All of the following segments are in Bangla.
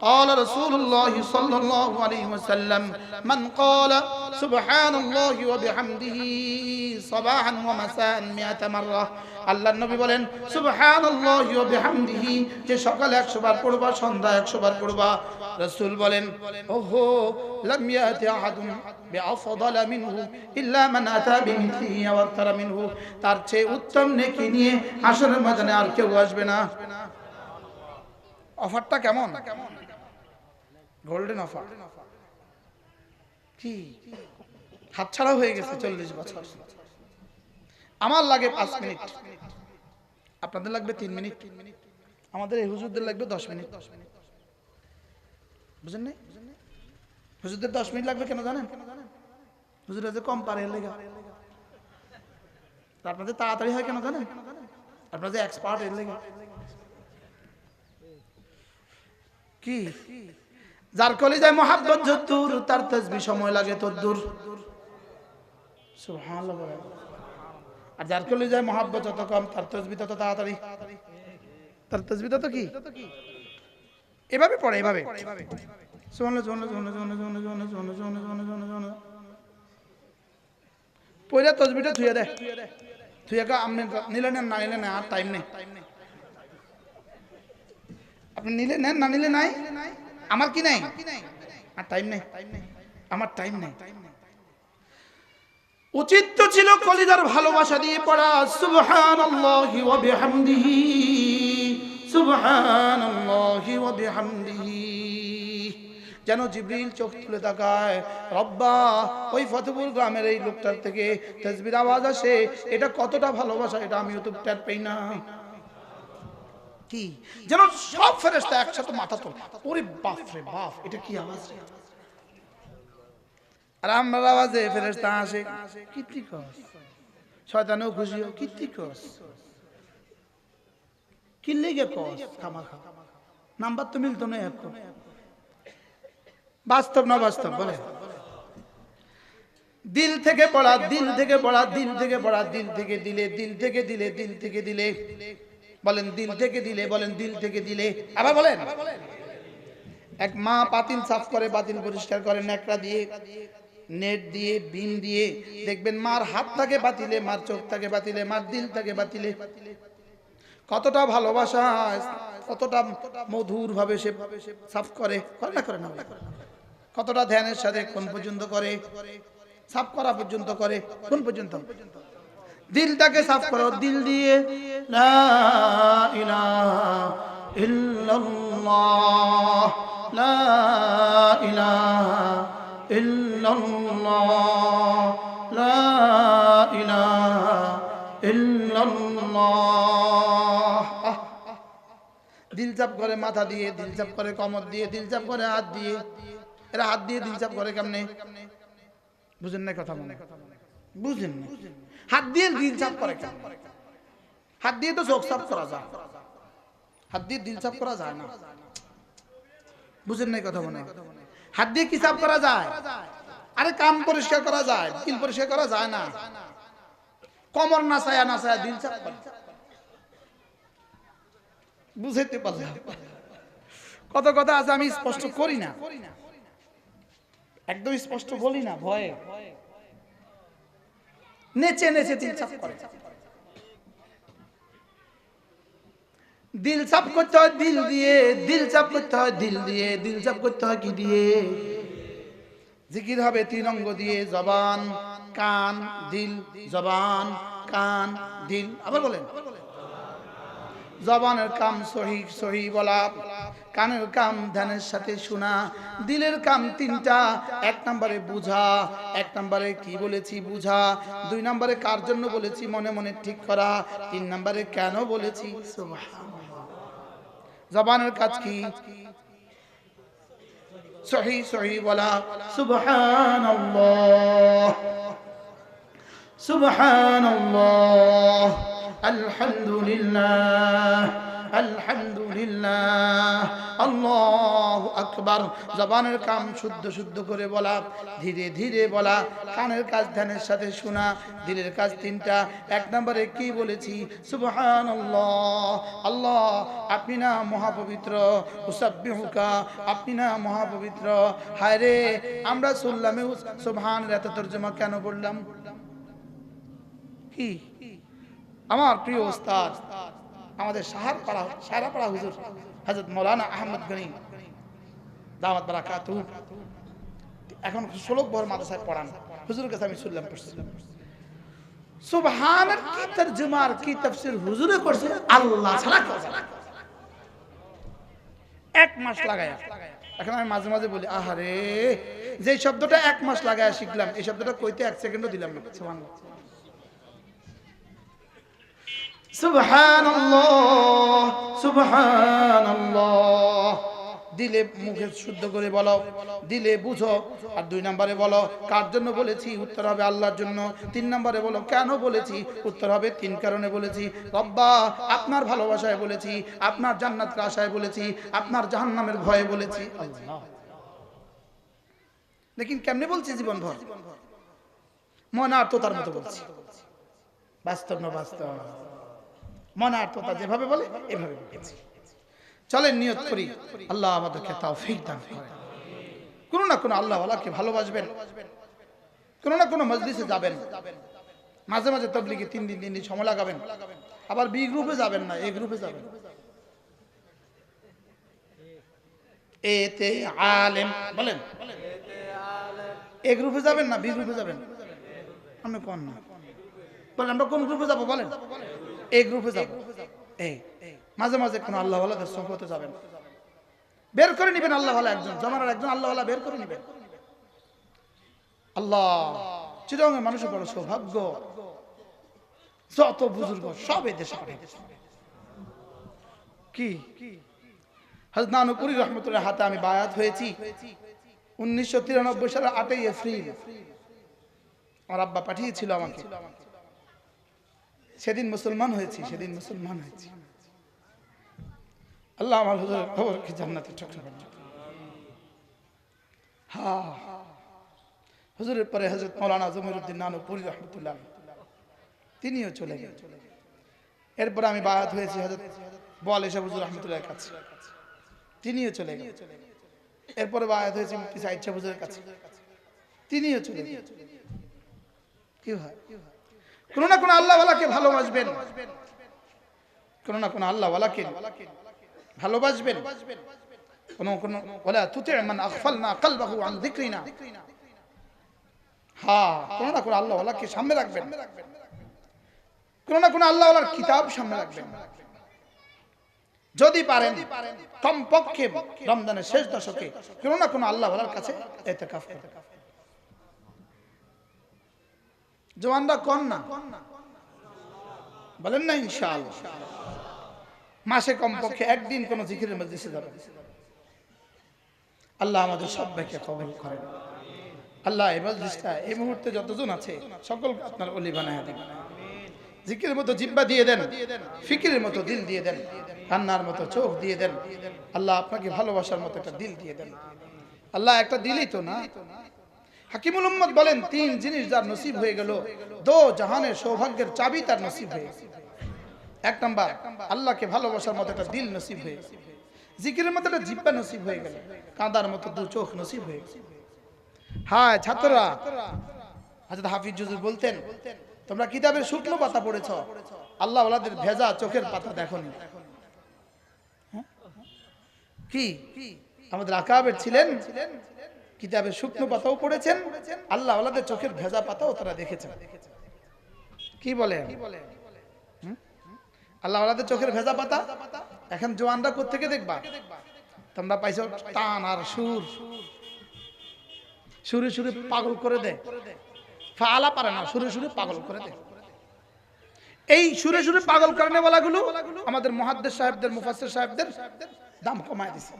قال رسول الله صلى الله عليه وسلم من قال سبحان الله وبحمده صباحا ومساء 100 مرة আল্লাহর নবী বলেন সুবহানাল্লাহি ওয়া বিহামদিহি, যে সকালে 100 বার পড়বা, সন্ধ্যা 100 বার পড়বা। রাসূল বলেন ওহো লাম ইয়াতি আহাদুন বিআফদাল মিনহু ইল্লা মান আতা বিমিথলিহি ওয়া আকতারা মিনহু, তার চেয়ে উত্তম নেকি নিয়ে হাসরের ময়দানে আর কেউ আসবে না। অফারটা কেমন? Golden offer. কি হাতছাড়া হয়ে গেছে 40 বছর। আমার লাগে 5 মিনিট, আপনাদের লাগবে 3 মিনিট, আমাদের এই হুজুরদের লাগবে 10 মিনিট। বুঝেন নাই? হুজুরদের 10 মিনিট লাগবে কেন জানেন? হুজুরা যে কম পারে এর লেগা। আপনাদের তাড়াতাড়ি হয় কেন জানেন? আপনাদের এক্সপার্ট এর লেগা। কি যার কলিজায় মহাব্বত যদ্দূর, তার তাসবিহ সময় লাগে তদ্দূর। সুবহানাল্লাহ। আর যার কলিজায় মহাব্বত যত কম, তার তাসবিহ তত তাড়াতাড়ি। তার তাসবিহ তত কি এভাবে পড়ে, এভাবে সুবহানাল্লাহ সুবহানাল্লাহ সুবহানাল্লাহ পয়লা তাসবিহটা থুইয়া দে, থুইয়া কা আপনি নিলেন না নিলেন না, আর টাইম নেই। আপনি নিলে নেন, না নিলে নাই। আমার কি নাই? আর টাইম নেই, আমার টাইম নেই। উচিত তো ছিল কলিজার ভালোবাসা দিয়ে পড়া সুবহানাল্লাহি ওয়া বিহামদিহি, সুবহানাল্লাহি ওয়া বিহামদিহি। যেন জিবরিল চোখ তুলে তাকায়, রব্বা ওই ফতেপুর গ্রামের এই লোকটার থেকে তাসবিহর আওয়াজ আসে, এটা কতটা ভালোবাসা, এটা আমিও তো টের পাই না। কি যেন সব ফেরেশতা একসাথে মাথা তোলে, ওরে বাপ রে বাপ, এটা কি আওয়াজ? আর আমার আওয়াজে ফেরেশতা আসে, কীর্তি কস, শয়তানও খুশি হয়, কীর্তি কস, কি লেগে কস খামাখা, নাম্বার তো মিলতো না। এখন বাস্তব না বাস্তব বলে? দিল থেকে পড়া, দিল থেকে পড়া, দিল থেকে পড়া, দিল থেকে দিলে, দিল থেকে দিলে, দিল থেকে দিলে, বলেন দিল থেকে দিলে, বলেন দিল থেকে দিলে। আবার বলেন। এক মা পাতিল সাফ করে, বাতিল পরিষ্কার করে ন্যাকড়া দিয়ে, নেট দিয়ে, বিন দিয়ে, দেখবেন মার হাত থাকে বাতিলে, মার চোখ থাকে বাতিলে, মার দিল থাকে বাতিলে। কতটা ভালোবাসা, কতটা মধুর ভাবে সে সাফ করে, করে না করে না? কতটা ধ্যানের সাথে কোন পর্যন্ত করে, সাফ করা পর্যন্ত করে, কোন পর্যন্ত? দিলটাকে সাফ করো, দিল দিয়ে লা ইলাহা ইল্লাল্লাহ, লা ইলাহা ইল্লাল্লাহ, লা ইলাহা ইল্লাল্লাহ। দিল চাপ করে মাথা দিয়ে, দিল চাপ করে কমর দিয়ে, দিল চাপ করে হাত দিয়ে। এরা হাত দিয়ে দিল চাপ করে কেমনে? বুঝেন না কথা? মনে বুঝেন না? হাত দিয়ে দিল চাপ করে কেন? হাত দিয়ে তো চোখ সাফ করা যায়, হাত দিয়ে দিল সাফ করা যায় না। বুঝেন নাই কথা? মনে হাত দিয়ে কি সাফ করা যায়? আরে কান পরিষ্কার করা যায়, দিল পরিষ্কার করা যায় না। কমর নাসায়া নাসায়া দিল সাফ করে, বুঝতে পারলেন? কত কথা আছে আমি স্পষ্ট করি না, একদম স্পষ্ট বলি না, ভয়ে নেচে নেচে দিল সাফ করে। দিল সাফ করতে হয় দিল দিয়ে, দিল সাফ করতে হয় দিল দিয়ে, দিল সাফ করতে হয় কি দিয়ে? জিকির হবে 3 অঙ্গ দিয়ে, জবান, কান, দিল। জবান, কান, দিল। আবার বলেন। জবানের কাম সহি সহি বলা, কানের কাম ধ্যানের সাথে শোনা, দিলের কাম 3টা। 1 নম্বরে বুঝা, 1 নম্বরে কি বলেছি বুঝা, 2 নম্বরে কার জন্য বলেছি মনে মনে ঠিক করা, 3 নম্বরে কেন বলেছি। সুবহানাল্লাহ। জবানের কাজ কি? সহি সহি বলা, সুবহানাল্লাহ, সুবহানাল্লাহ, আলহামদুলিল্লাহ, আলহামদুলিল্লাহ, আল্লাহু আকবার। জবানের কাম শুদ্ধ শুদ্ধ করে বলা, ধীরে ধীরে বলা, কানের কাজ ধ্যানের সাথে শোনা, দিলের কাজ তিনটা। এক নম্বরে কি বলেছি? সুবহানাল্লাহ, আল্লাহ আপনি না মহাপবিত্র, উসাব্বিহুকা আপনি না মহাপবিত্র। হায় রে, আমরা শুনলামে সুবহানের এত তর্জমা কেন বললাম? কি আমার প্রিয় ওস্তাদ, আমাদের সাহারাপাড়া হুজুর হযরত মাওলানা আহমদ গনি দাওয়াত বারাকাতু, এখন 16 বছর মাদ্রাসায় পড়ান। হুজুরের কাছে আমি শুনলাম, সুবহানের কি তরজমা আর কি তাফসীর হুজুরে করছে আল্লাহ ছাড়া কেউ জানে না। 1 মাস লাগায়া। এখন আমি মাঝে মাঝে বলি, আহারে, যে শব্দটা 1 মাস লাগায়া শিখলাম, এই শব্দটা কইতে 1 সেকেন্ডও দিলাম না। সুবহানাল্লাহ, সুবহানাল্লাহ, সুবহানাল্লাহ। দিলে মুখে শুদ্ধ করে বলো, দিলে বুঝো। আর 2 নম্বরে বলো কার জন্য বলেছি, উত্তর হবে আল্লাহর জন্য। 3 নম্বরে বলো কেন বলেছি, উত্তর হবে 3 কারণে বলেছি। রব্বা আপনার ভালোবাসায় বলেছি, আপনার জান্নাতের আশায় বলেছি, আপনার জাহান্নামের ভয়ে বলেছি। আল্লাহ, লেকিন কেমনে বলছি? জীবন ভর মনে আত্মতার মতো বলছি। বাস্তব না বাস্তব? মনে আত্মতা যেভাবে বলে এভাবে বলছি। চলেন নিয়ত করি, আল্লাহ আমাদেরকে তৌফিক দান করেন। কোনো না কোনো আল্লাহ ওয়ালাকে ভালোবাসবেন, কোনো না কোনো মজলিসে যাবেন, মাঝে মাঝে তাবলীগে 3 দিন সময় লাগাবেন। আবার বি গ্রুপে যাবেন না, এ গ্রুপে যাবেন। এতে আলেম বলেন, এ গ্রুপে যাবেন না, বি গ্রুপে যাবেন। আমি কোন না বলেন, আমরা কোন গ্রুপে যাব বলেন? এ গ্রুপে যাব। এই মাঝে মাঝে কোন আল্লাহ ওয়ালাদের সোহবতে যাবেন, বের করে নেবেন আল্লাহ ওয়ালা একজন, জমানার একজন আল্লাহ ওয়ালা বের করে নেবেন। আল্লাহ, চিরঙ্গের মানুষের বড় সৌভাগ্য, যত বুজুর্গ সব এই দেশে পাঠিয়েছে। কি হযরত নানুপুরি রহমতুল্লাহ হাতে আমি বায়াত হয়েছি 1993 সালের 8ই এপ্রিল। আমার আব্বা পাঠিয়েছিল আমাকে, সেদিন মুসলমান হয়েছি, সেদিন মুসলমান হয়েছি। আল্লাহ আমার হুজুরের খবরকে জান্নাতে ঠকরা বানান। হ্যাঁ, হুজুরের পরে হযরত মাওলানা জমিরুদ্দিন নানুপুরি রহমতুল্লাহ তিনিও চলে গেলেন। এরপরে আমি বায়াত হয়েছি হযরত বোয়াল এসা হুজুর রহমতুল্লাহর কাছে, তিনিও চলে গেলেন। এরপরে বায়াত হয়েছি মুফতি সাইদ শাহ হুজুরের কাছে, তিনিও চলে গেলেন। কি হয়? কোন না কোন আল্লাহ ওয়ালাকে ভালোবাসবেন, কোন না কোন আল্লাহ ওয়ালাকে ভালোবাসবেন। কোন কোন ওয়ালা তুতি মান আগফালনা কলবহু আন যিকরিনা। হ্যাঁ, কোন না কোন আল্লাহ ওয়ালাকে সামনে রাখবেন, কোন না কোন আল্লাহ ওয়ালার কিতাব সামনে রাখবেন। যদি পারেন কমপক্ষে রমজানের শেষ দশকে কোন না কোন আল্লাহ ওয়ালার কাছে ইতিকাফ করুন। জওয়ানরা কোন না বলেন না ইনশাআল্লাহ, মাসে কমপক্ষে একদিন কোন জিকিরের মজলিসে যাবেন। আল্লাহ আমাদের সবাইকে কবুল করেন। আল্লাহ এই মজলিসটা এই মুহূর্তে যতজন আছে সকলকে আপনার ওলি বানায়া দেন। জিকিরের মতো জিহ্বা দিয়ে দেন, ফিকিরের মতো দিল দিয়ে দেন, কান্নার মতো চোখ দিয়ে দেন। আল্লাহ আপনাকে ভালোবাসার মতো একটা দিল দিয়ে দেন। আল্লাহ একটা দিলই তো না। হাকিমুল উম্মত বলেন 3 জিনিস যার নসিব হয়ে গেল, 2 জাহানের সৌভাগ্যের চাবি তার নসিব হয়ে গেছে। 1 নাম্বার আল্লাহকে ভালোবাসার মতো একটা দিল নসিব হয়ে গেছে, জিকিরের মতো একটা জিহ্বা নসিব হয়ে গেল, কাঁদার মতো 2 চোখ নসিব হয়ে গেছে। হ্যাঁ ছাত্ররা, হযরত হাফিজ হুজুর বলতেন, তোমরা কিতাবের শুকনো পাতা পড়েছো, আল্লাহ ওয়ালাদের ভেজা চোখের পাতা দেখোনি। কি আমাদের আকাবের ছিলেন, কিতাবের শুকনো পাতাও পড়েছেন, আল্লাহ ওয়ালাদের চোখের ভেজা পাতাও তারা দেখেছেন। কি বলেন? আল্লাহ ওয়ালাদের চোখের ভেজা পাতা এখন জওয়ানরা কোত্থেকে দেখবা? তোমরা পাইছো টান আর সুর, সুরে সুরে পাগল করে দেয়। ফালা পারে না, সুরে সুরে পাগল করে দেয়। এই সুরে সুরে পাগল করনে ওয়ালাগুলো আমাদের মুহাদ্দিস সাহেবদের, মুফাসসির সাহেবদের দাম কমায় দিছে।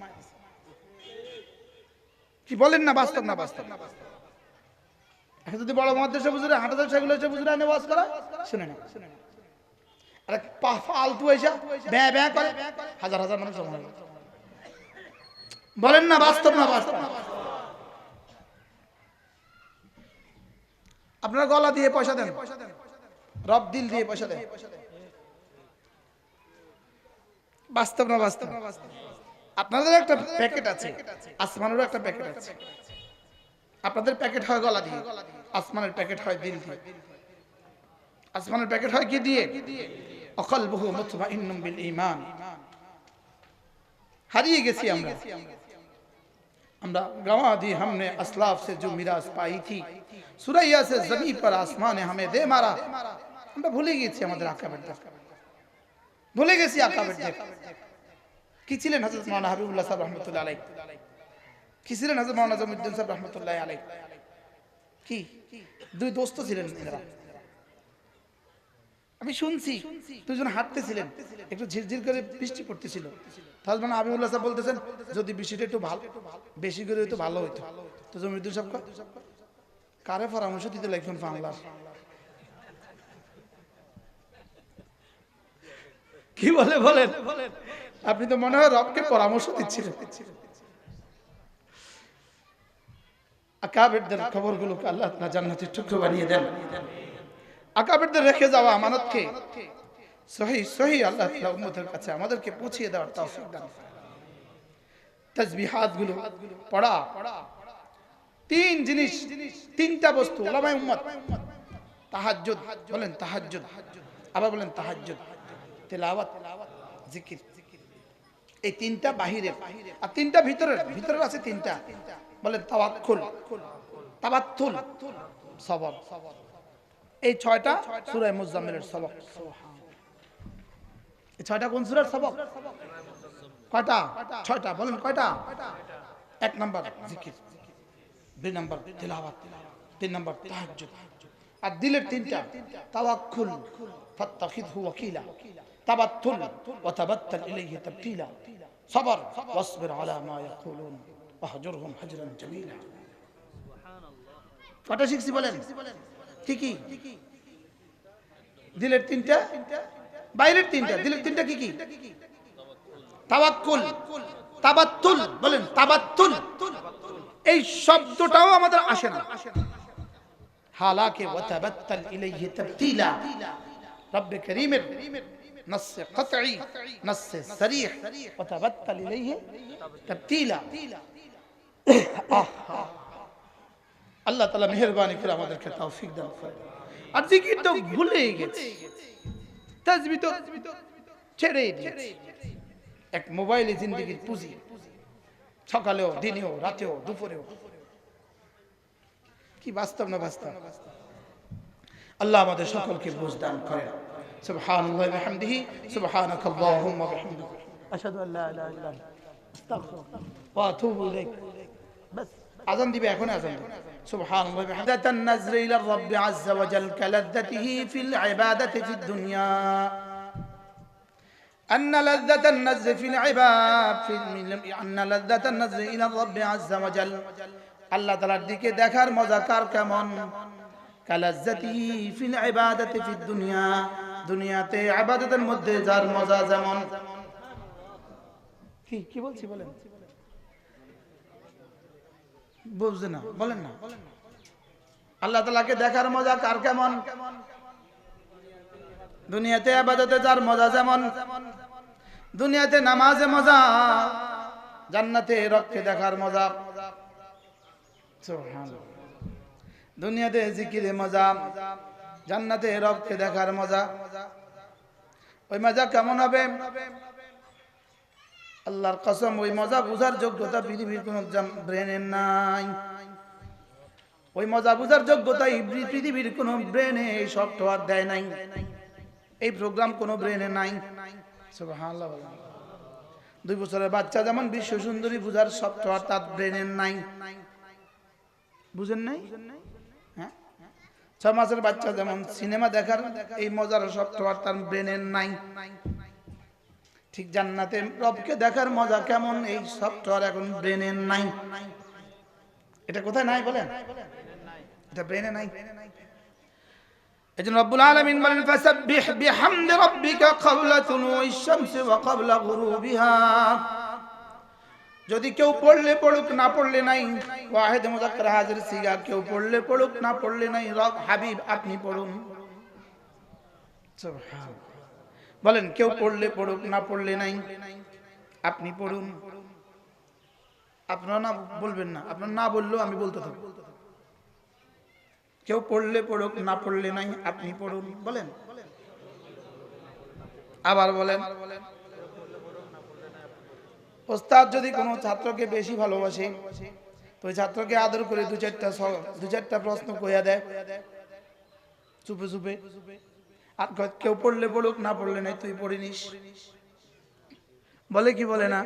কি বলেন না বাস্তব না বাস্তব? এখন যদি বড় মুহাদ্দিস হুজুরে হাটাদার সাহেবগুলো এসে হুজুরে আনে ওয়াজ করা শুনে না, আরে ফালতু এসে ব্যা ব্যা করে হাজার হাজার মানুষ জমা হয়। বলেন না বাস্তব না বাস্তব? আপনারা গলা দিয়ে পয়সা দেন, রব দিল দিয়ে পয়সা দেন। বাস্তব না বাস্তব? আপনাদের একটা প্যাকেট আছে, আসমানেরও একটা প্যাকেট আছে। আপনাদের প্যাকেট হয় গলা দিয়ে, আসমানের প্যাকেট হয় দিল দিয়ে। আসমানের প্যাকেট হয় কি দিয়ে? অকলবুহু মুতমাইন্নুম বিল ঈমান। হারিয়ে গেছি আমরা। আমরা गंवा दी हमने असलाफ से जो मिराज पाई थी, सुरैया से जमीन पर आसमान ने हमें दे मारा। আমরা ভুলে গেছি আমাদের আকাবেরদের, ভুলে গেছি আকাবেরদের। কি ছিলেন হযরত মাওলানা হাবিবুল্লাহ সাহেব রাহমাতুল্লাহ আলাইহি? কি ছিলেন হযরত মাওলানা নাজমুদ্দিন সাহেব রাহমাতুল্লাহ আলাইহি? কি দুই দোস্ত ছিলেন এরা। আমি শুনছি দুজন হাঁটতেছিলেন, একটু ঝিরঝির করে বৃষ্টি পড়তেছিল। তাহলে মানে হাবিবুল্লাহ সাহেব বলতেছেন যদি বৃষ্টিটা একটু ভালো বেশি করে হইতো ভালো হইতো। তো জমিরুদ্দিন সাহেব কারে পরামর্শ দিতে লাগবেন বাংলার? কি বলে বলেন? আপনি তো মনে হয় রবকে পরামর্শ দিচ্ছিলেন। আকাবেরদের খবরগুলোকে আল্লাহ তাআলা জান্নাতের টুকরো বানিয়ে দেন। আকাবেরদের রেখে যাওয়া আমানতকে সহি আল্লাহ তাআলা উম্মতের কাছে আমাদেরকে পৌঁছিয়ে দেওয়ার তৌফিক দান করেন। তাসবিহাত গুলো পড়া, তিন জিনিস, তিনটা বস্তু উলামায়ে উম্মত। তাহাজ্জুদ, বলেন তাহাজ্জুদ, আবার বলেন তাহাজ্জুদ, তেলাওয়াত, জিকির। এই তিনটা বাহিরের আর তিনটা ভিতরের। ভিতরের আছে তিনটা, বলেন তাওয়াক্কুল, তাবাত্তুল, সবর। এই ছয়টা সূরা মুজাম্মিলের সবক। এই ছয়টা কোন সূরার সবক? কয়টা? ছয়টা। বলেন কয়টা? এক নাম্বার জিকির, দুই নাম্বার তিলাওয়াত, তিন নাম্বার তাহাজ্জুদ। আর দিলের তিনটা তাওয়াক্কুল, ফাত্তাখিযহু ওয়াকিলা, তাবাত্তুল ওয়া তাবাত্তাল ইলাইহি তাবতিলা, সবর ওয়াসবির আলা মা ইয়াকুলুন ওয়াহজুরহুম হাজরান জামিলা। কয়টা শিখছি বলেন? কি কি? দিলের তিনটা, বাইরের তিনটা। দিলের তিনটা কি কি? তাওয়াক্কুল, তাবাত্তুল, বলেন তাবাত্তুল। এই শব্দটাও আমাদের আসে না। হালাকে ওয়া তাবাত্তাল ইলাইহি তাবতিলা, রব্বে কারীমের নসে কতঈ, নসে সরিহ, ওয়া তাবাত্তাল ইলাইহি তাবতিলা। আল্লাহ তাআলা মেহেরবানি করে আমাদেরকে তৌফিক দান করেন। আর জিকির তো ভুলে গেছি, তাসবিহ তো ছেড়ে দিয়েছি। এক মোবাইলে জিন্দেগির পুঁজি, সকালেও দিনেও রাতেও দুপুরেও। কি বাস্তব না বাস্তব? আল্লাহ আমাদের সকলকে বুঝ দান করেন। সুবহানাল্লাহি ওয়া বিহামদিহি, সুবহানাকাল্লাহুম্মা ওয়া বিহামদিকা, আশহাদু আল লা ইলাহা ইল্লা আনতা, আস্তাগফিরুকা ওয়া আতুবু ইলাইক। বাস আযান দিবে, এখন আযান দিবে। সুবহানাল্লাহি ওয়া বিহামদিহি। তান-নাজর ইলা রাব্বি আযজা ওয়া জাল কালাদ্দাতিহি ফিল ইবাদাতি ফিদ দুনিয়া। أن لذة النزر في العباد أن لذة النزر إلى الرب عز وجل আল্লাহ তাআলার দিকে দেখার মজা কার কেমন? কালাজ্জাতিহি ফিল ইবাদাতি ফিদ দুনিয়া, দুনিয়াতে ইবাদতের মধ্যে যার মজা যেমন। কি কি বলছি বলেন? বুঝছেন না? বলেন না। আল্লাহ তাআলাকে দেখার মজা কার কেমন? দুনিয়াতে ইবাদতে যার মজা যেমন, দুনিয়াতে নামাজে মজা, জান্নাতে রবকে দেখার মজা। সুবহানাল্লাহ। দুনিয়াতে জিকিরে মজা, জান্নাতে রবকে দেখার মজা। ওই মজা কেমন হবে? আল্লাহর কসম, ওই মজা বুঝার যোগ্যতা পৃথিবীর কোন ব্রেনের নাই। ওই মজা বুঝার যোগ্যতা পৃথিবীর কোন ব্রেনে সফটওয়্যার দেয় নাই। এই প্রোগ্রাম কোন ব্রেনে নাই। সুবহানাল্লাহ। 2 বছরের বাচ্চা যেমন বিশ্ব সুন্দরী বুঝার সফটওয়্যার তার ব্রেনের নাই। বুঝেন নাই? হ্যাঁ, 6 মাসের বাচ্চা যেমন সিনেমা দেখার এই মজার সফটওয়্যার তার ব্রেনের নাই। ঠিক জান্নাতে রবকে দেখার মজা কেমন, এই সফটওয়্যার এখন ব্রেনের নাই। এটা কোথায় নাই বলেন? এটা ব্রেনে নাই। এজন্য রব্বুল আলামিন বলেন ফাসাব্বিহ বিহামদি রাব্বিকা ক্বাবলা তুলুইশ শামসি ওয়া ক্বাবলা গুরুবিহা। যদি কেউ পড়লে পড়ুক, না পড়লে নাই, ওয়াহিদ মুযাক্কার হাজির সিগা, কেউ পড়লে পড়ুক, না পড়লে নাই, রব হাবিব আপনি পড়ুন। সুবহানাল্লাহ। বলেন কেউ পড়লে পড়ুক, না পড়লে নাই, আপনি পড়ুন। আপনারা না বলবেন না, আপনারা না বললেও আমি বলতে থাকবো। কেউ পড়লে পড়ুক, না পড়লে নাই, আপনি পড়ুন। বলেন, আবার বলেন। ওস্তাদ যদি কোনো ছাত্রকে বেশি ভালোবাসে তো ওই ছাত্রকে আদর করে দু চারটা প্রশ্ন কইয়া দেয় চুপে চুপে। আর কেউ পড়লে পড়ুক, না পড়লে নাই, তুই পড়ে নিস। বলে কি বলে না?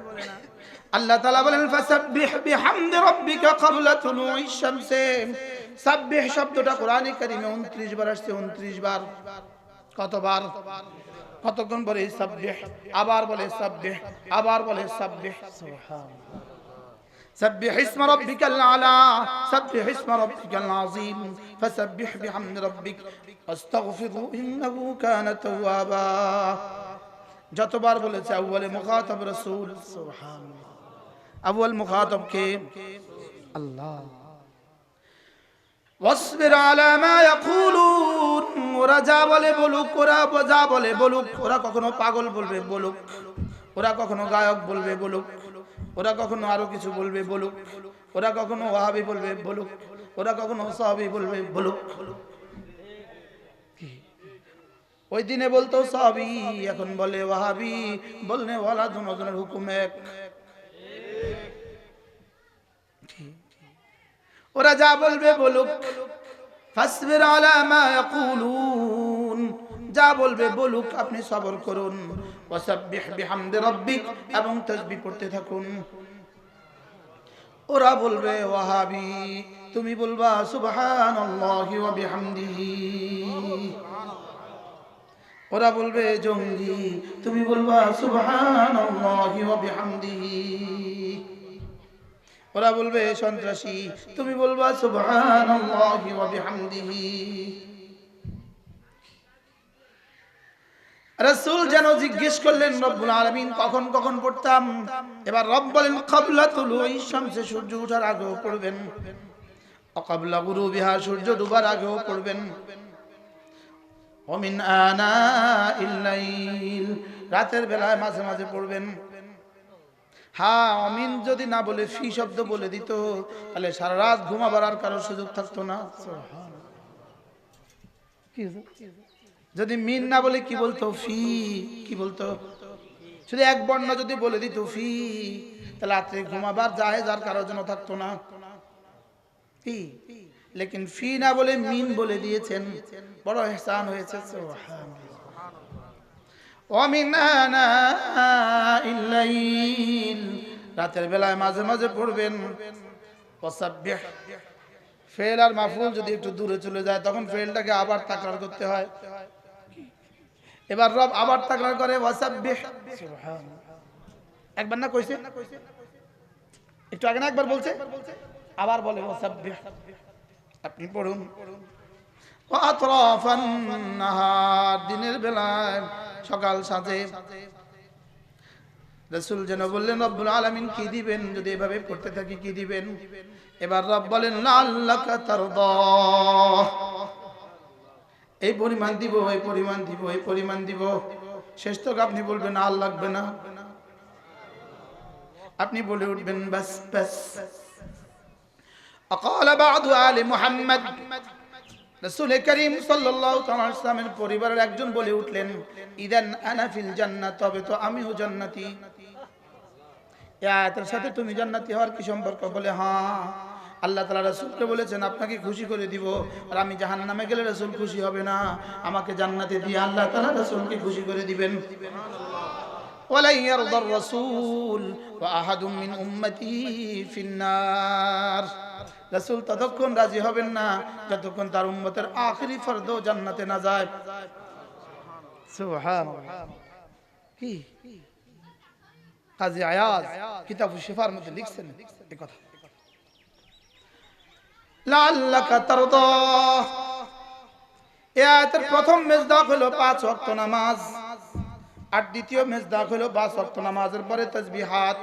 আল্লাহ তাআলা বলেন ফাসাব্বিহ বিহামদি রাব্বিকা ক্বাবলা তুলুইশ শামসি। সাব্বিহ শব্দটা কোরআনে কারীমে 29 বার আসছে, 29 বার। কতবার? কতক্ষণ বলে সাব্বিহ, আবার বলে সাব্বিহ, আবার বলে সাব্বিহ। সুবহানাল্লাহ। সাব্বিহ ইসমা রাব্বিকাল আলা, সাব্বিহ ইসমা রাব্বিকাল আযীম, ফাসাব্বিহ বিহামদি রাব্বিক ওয়াস্তাগফিরহু ইন্নাহু কানা তাওয়াবা। যতবার বলেছে আউয়ালে মুখাতাব রাসূল। সুবহানাল্লাহ। আউয়াল মুখাতাব কে? আল্লাহ। ওয়াসবির আলা মা ইয়াকুলুন। ওরা যা বলে বলুক, ওরা যা বলে বলুক। ওরা কখনো পাগল বলবে বলুক, ওরা কখনো গায়ক বলবে বলুক, ওরা কখনো আরো কিছু বলবে বলুক, ওরা কখনো ওয়াহাবি বলবে বলুক, ওরা কখনো সাহাবী বলবে বলুক। ওই দিনে বলতো সাহাবী, এখন বলে ওয়াহাবি। বলনে ওয়ালা দুজনের হুকুম এক। ওরা যা বলবে বলুক। ফাসবির আলা মা ইয়াকুলুন। যা বলবে বলুক, আপনি সবর করুন। ওয়াসাব্বিহ বিহামদি রাব্বিক, এবং তাসবিহ পড়তে থাকুন। ওরা বলবে ওয়াহাবি, তুমি বলবা সুবহানাল্লাহি ওয়া বিহামদিহি। ওরা বলবে জঙ্গি, তুমি বলবা সুবহানাল্লাহি ওয়া বিহামদিহি। ওরা বলবে সন্ত্রাসী, তুমি বলবা সুবহানাল্লাহি ওয়া বিহামদিহি। রাসূল যেন জিজ্ঞেস করলেন রব্বুল আলামিন কখন কখন পড়তাম। এবার রব বলেন ক্বাবলা তুলুইশ শামসি, সূর্য ওঠার আগেও পড়বেন। ওয়া ক্বাবলা গুরুবিহা, সূর্য ডুবার আগেও পড়বেন। ওয়া মিন আনাইল লাইল, রাতের বেলায় মাঝে মাঝে পড়বেন। হ্যাঁ, অমিন যদি না বলে ফি শব্দ বলে দিত তাহলে সারা রাত ঘুমাবার আর কারো সুযোগ থাকতো না। যদি মিন না বলে কি বলতো? ফি। কি বলতো? শুধু এক বর্ণ যদি বলে দিত ফি, তাহলে রাত্রে ঘুমাবার জায়েজ আর কারোর জন্য থাকতো না। কি লেকিন ফি না বলে মিন বলে দিয়েছেন, বড় ইহসান হয়েছে। রাতের বেলায় মাঝে মাঝে পড়বেন। ওয়াসাব্বিহ, ফেল আর মাফউল যদি একটু দূরে চলে যায় তখন ফেলটাকে আবার তাকরার করতে হয়। এবার রব আবার তাকরার করে ওয়াসাব্বিহ। সুবহানাল্লাহ। একবার না কইছে? একটু আগে না একবার বলছে, আবার বলে ওয়াসাব্বিহ। আপনি পড়ুন। ওয়া আতরাফান নাহার, দিনের বেলায়, সকাল সাঁঝে। রাসূল যেন বললেন রব্বুল আলামিন কি দিবেন যদি এভাবে পড়তে থাকি, কি দিবেন? এবার রব বলেন লাআল্লাকা তারদা, এই পরিমাণ দিব, এই পরিমাণ দিব, এই পরিমাণ দিব। শেষ তক আপনি বলবেন আর লাগবে না, আপনি বলে উঠবেন বাস বাস। আকালা বাদু আলি মুহাম্মদ, রাসূল করিম সাল্লাল্লাহু তাআলা ইসলামের পরিবারের একজন বলে উঠলেন ইদান আনা ফিল জান্নাত, তবে তো আমিও জান্নাতি। এই আয়াতের সাথে তুমি জান্নাতি হওয়ার কি সম্পর্ক? বলে হ্যাঁ, আল্লাহ তাআলা রাসূলকে বলেছেন আপনাকে খুশি করে দিব, আর আমি জাহান্নামে গেলে রাসূল খুশি হবে না, আমাকে জান্নাতে দিয়ে আল্লাহ তাআলা রাসূলকে খুশি করে দিবেন। ওয়ালা ইয়ারদার রাসূল ওয়া আহাদুম মিন উম্মতিহি ফিন্নার, রাসূল ততক্ষণ রাজি হবেন না যতক্ষণ তার উম্মতের আখেরি ফরদ জান্নাতে না যায়। সুবহানাল্লাহ। কি কাজী আয়াজ কিতাবুশ শিফার মধ্যে লিখছেন এই কথা, লাআল্লাকা তারদা, এই আয়াতের প্রথম মেজদাক হলো 5 ওয়াক্ত নামাজ, আর দ্বিতীয় মেজদাক হলো 5 ওয়াক্ত নামাজের পরে তাসবিহাত,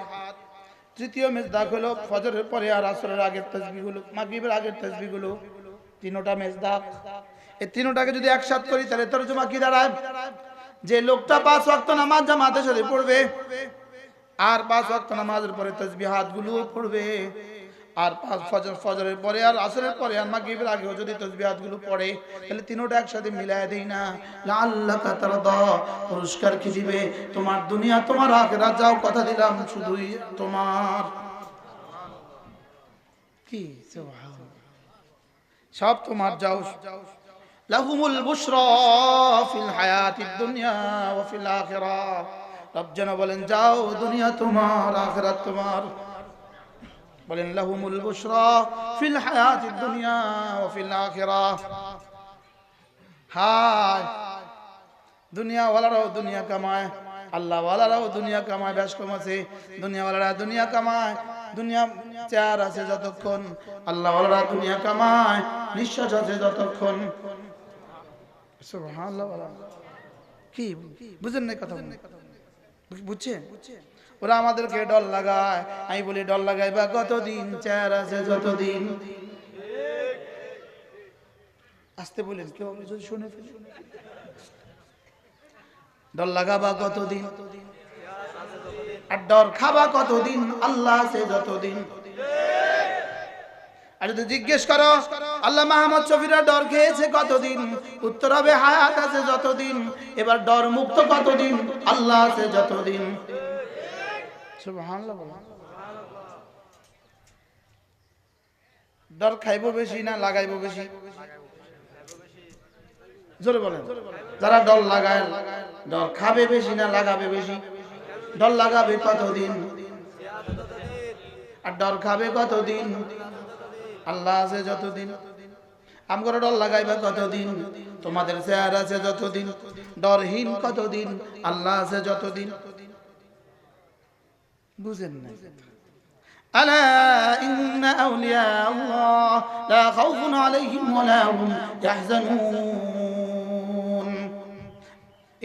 তৃতীয় মেজদাক হলো ফজরের পরে আর আসরের আগের তাসবিহগুলো, মাগরিবের আগের তাসবিহগুলো। তিনটা মেজদাক, এই তিনটাকে যদি একসাথে করি তাহলে তরজমা কি দাঁড়ায়? যে লোকটা 5 ওয়াক্ত নামাজ জামাতের সাথে পড়বে আর 5 ওয়াক্ত নামাজের পরে তাসবিহাত গুলো পড়বে, আর ফজরের পরে আর আসরের পরে আর মাগরিবের আগেও যদি তাসবিহাত গুলো পড়ে, তাহলে তিনটা একসাথে মিলায় দেই না, লাআল্লাকা তারদা, পুরস্কার কি দিবে? তোমার দুনিয়া তোমার আখিরাত, যাও কথা দিলাম শুধুই তোমার। কি সুবহানাল্লাহ, সব তোমার, যাও। লাহুমুল বুশরা ফিল হায়াতিদ দুনিয়া ওয়া ফিল আখিরাহ, রব যেন বলেন যাও দুনিয়া তোমার আখিরাত তোমার। বলেন লাহুমুল বুশরা ফিল হায়াতিদ দুনিয়া ওয়া ফিল আখিরাহ। হায়, দুনিয়া ওয়ালারাও দুনিয়া কামায়, আল্লাহ ওয়ালারাও দুনিয়া কামায়, বেশ কম আছে। দুনিয়া ওয়ালারা দুনিয়া কামায়, দুনিয়া চেয়ার আছে যতক্ষণ, আল্লাহ ওয়ালারা দুনিয়া কামায়, নিঃশ্বাস আছে যতক্ষণ। সুবহানাল্লাহ। কি বুঝেন না কথা? বুঝছেন? ওরা আমাদেরকে ডর লাগায়, আমি বলি ডর লাগাইবা কতদিন? চেয়ার আছে যতদিন। আসতে বলেন, কেউ যদি শুনে ফেলে। ডর লাগাবা কতদিন? আর ডর খাবা কতদিন? আল্লাহ আছে যতদিন। আর যদি জিজ্ঞেস করো আল্লাহ মাহমুদ শফিরা ডর খেয়েছে কতদিন, উত্তর হবে হায়াত আছে যতদিন। এবার ডর মুক্ত কতদিন? আল্লাহ আছে যতদিন। সুবহানাল্লাহ। ডর খাইবো বেশি না লাগাইবো বেশি? জোরে বলেন। যারা ডর লাগায়, ডর খাবে বেশি না লাগাবে বেশি? ডর লাগাবে কতদিন আর ডর খাবে কতদিন? আল্লাহ আছে যতদিন। আমগরে ডর লাগাইবা কতদিন? তোমাদের চেহারা আছে যতদিন। ডরহীন কতদিন? আল্লাহ আছে যতদিন। বুঝেন না? আলা ইন্না আউলিয়া আল্লাহ লা খাউফুন আলাইহিম ওয়া লা হুম ইয়াহজানুন।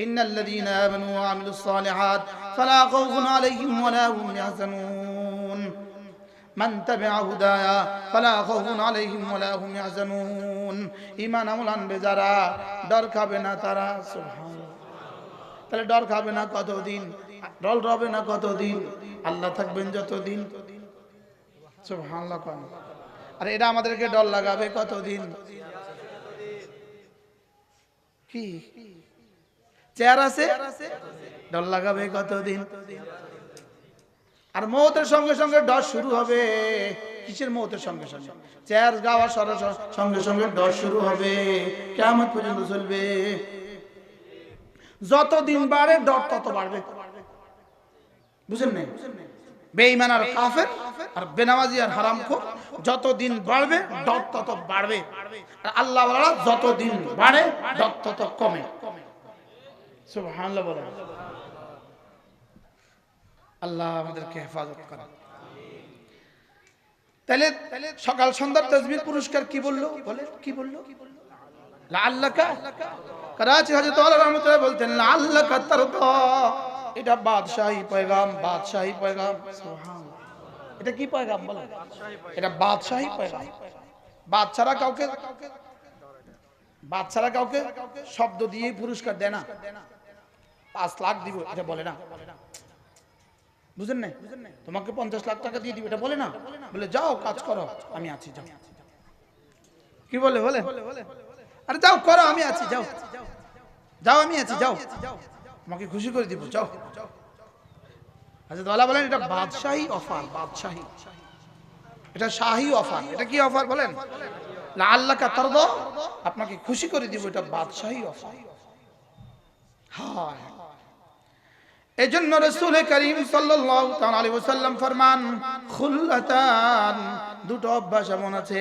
ইন্নাল্লাযীনা আমানু ওয়া আমিলুস সালিহাত ফালা খাউফুন আলাইহিম ওয়া লা হুম ইয়াহজানুন। মান তাবিআ হুদায়া ফালা খাউফুন আলাইহিম ওয়া লা হুম ইয়াহজানুন। ঈমান আমল আনবে যারা, ডর খাবে না তারা। সুবহানাল্লাহ। তাহলে ডর খাবে না কতদিন? ডর রবে না কতদিন? আল্লাহ থাকবেন যতদিন। সুবহানাল্লাহ। আর এটা আমাদেরকে ডর লাগাবে কতদিন? কি চেয়ার আছে, ডর লাগাবে কতদিন? আর মৌতের সঙ্গে সঙ্গে ডর শুরু হবে। কিসের মৌতের সঙ্গে সঙ্গে? চেয়ার গাওয়া সঙ্গে সঙ্গে ডর শুরু হবে, কিয়ামত পর্যন্ত চলবে। যতদিন বাড়ে ডর তত বাড়বে। বুঝেন না? বেঈমান আর কাফের আর বেনামাজি আর হারামখোর যতদিন বাড়বে ডর তত বাড়বে, আর আল্লাহ ওয়ালা যতদিন বাড়ে ডর তত কমে। সুবহানাল্লাহ বলেন। আল্লাহ আমাদেরকে হেফাজত করেন। তাহলে সকাল সন্ধ্যার তাসবিহ পুরস্কার কি বললো? বলে কি বললো? লাআল্লাকা, করাচি হযরত আলী রাহমাতুল্লাহ বলতেন লাআল্লাকা তারদা। এটা বাদশাহী পয়গাম, বাদশাহী পয়গাম। সুবহানাল্লাহ। এটা কি পয়গাম বলে? এটা বাদশাহী পয়গাম। বাদশারা কাউকে শব্দ দিয়ে পুরস্কার দেয় না। 5 লাখ দিব এটা বলে না। বুঝেন না? তোমাকে 50 লাখ টাকা দিয়ে দিব এটা বলে না। বলে যাও কাজ করো, আমি আছি, যাও। কি বলে? বলে আরে যাও করো, আমি আছি, যাও যাও, আমি আছি, যাও, তোমাকে খুশি করে দিব, যাও। হযরত আলী বলেন এটা বাদশাহী অফার, বাদশাহী, এটা শাহী অফার। এটা কি অফার বলেন? লাআল্লাকা তারদা, আপনাকে খুশি করে দিব, এটা বাদশাহী অফার। হ্যাঁ, এজন্য রাসূল করিম সাল্লাল্লাহু তাআলা আলাইহি ওয়াসাল্লাম ফরমান খুল্লাতান, দুটো অভ্যাস এমন আছে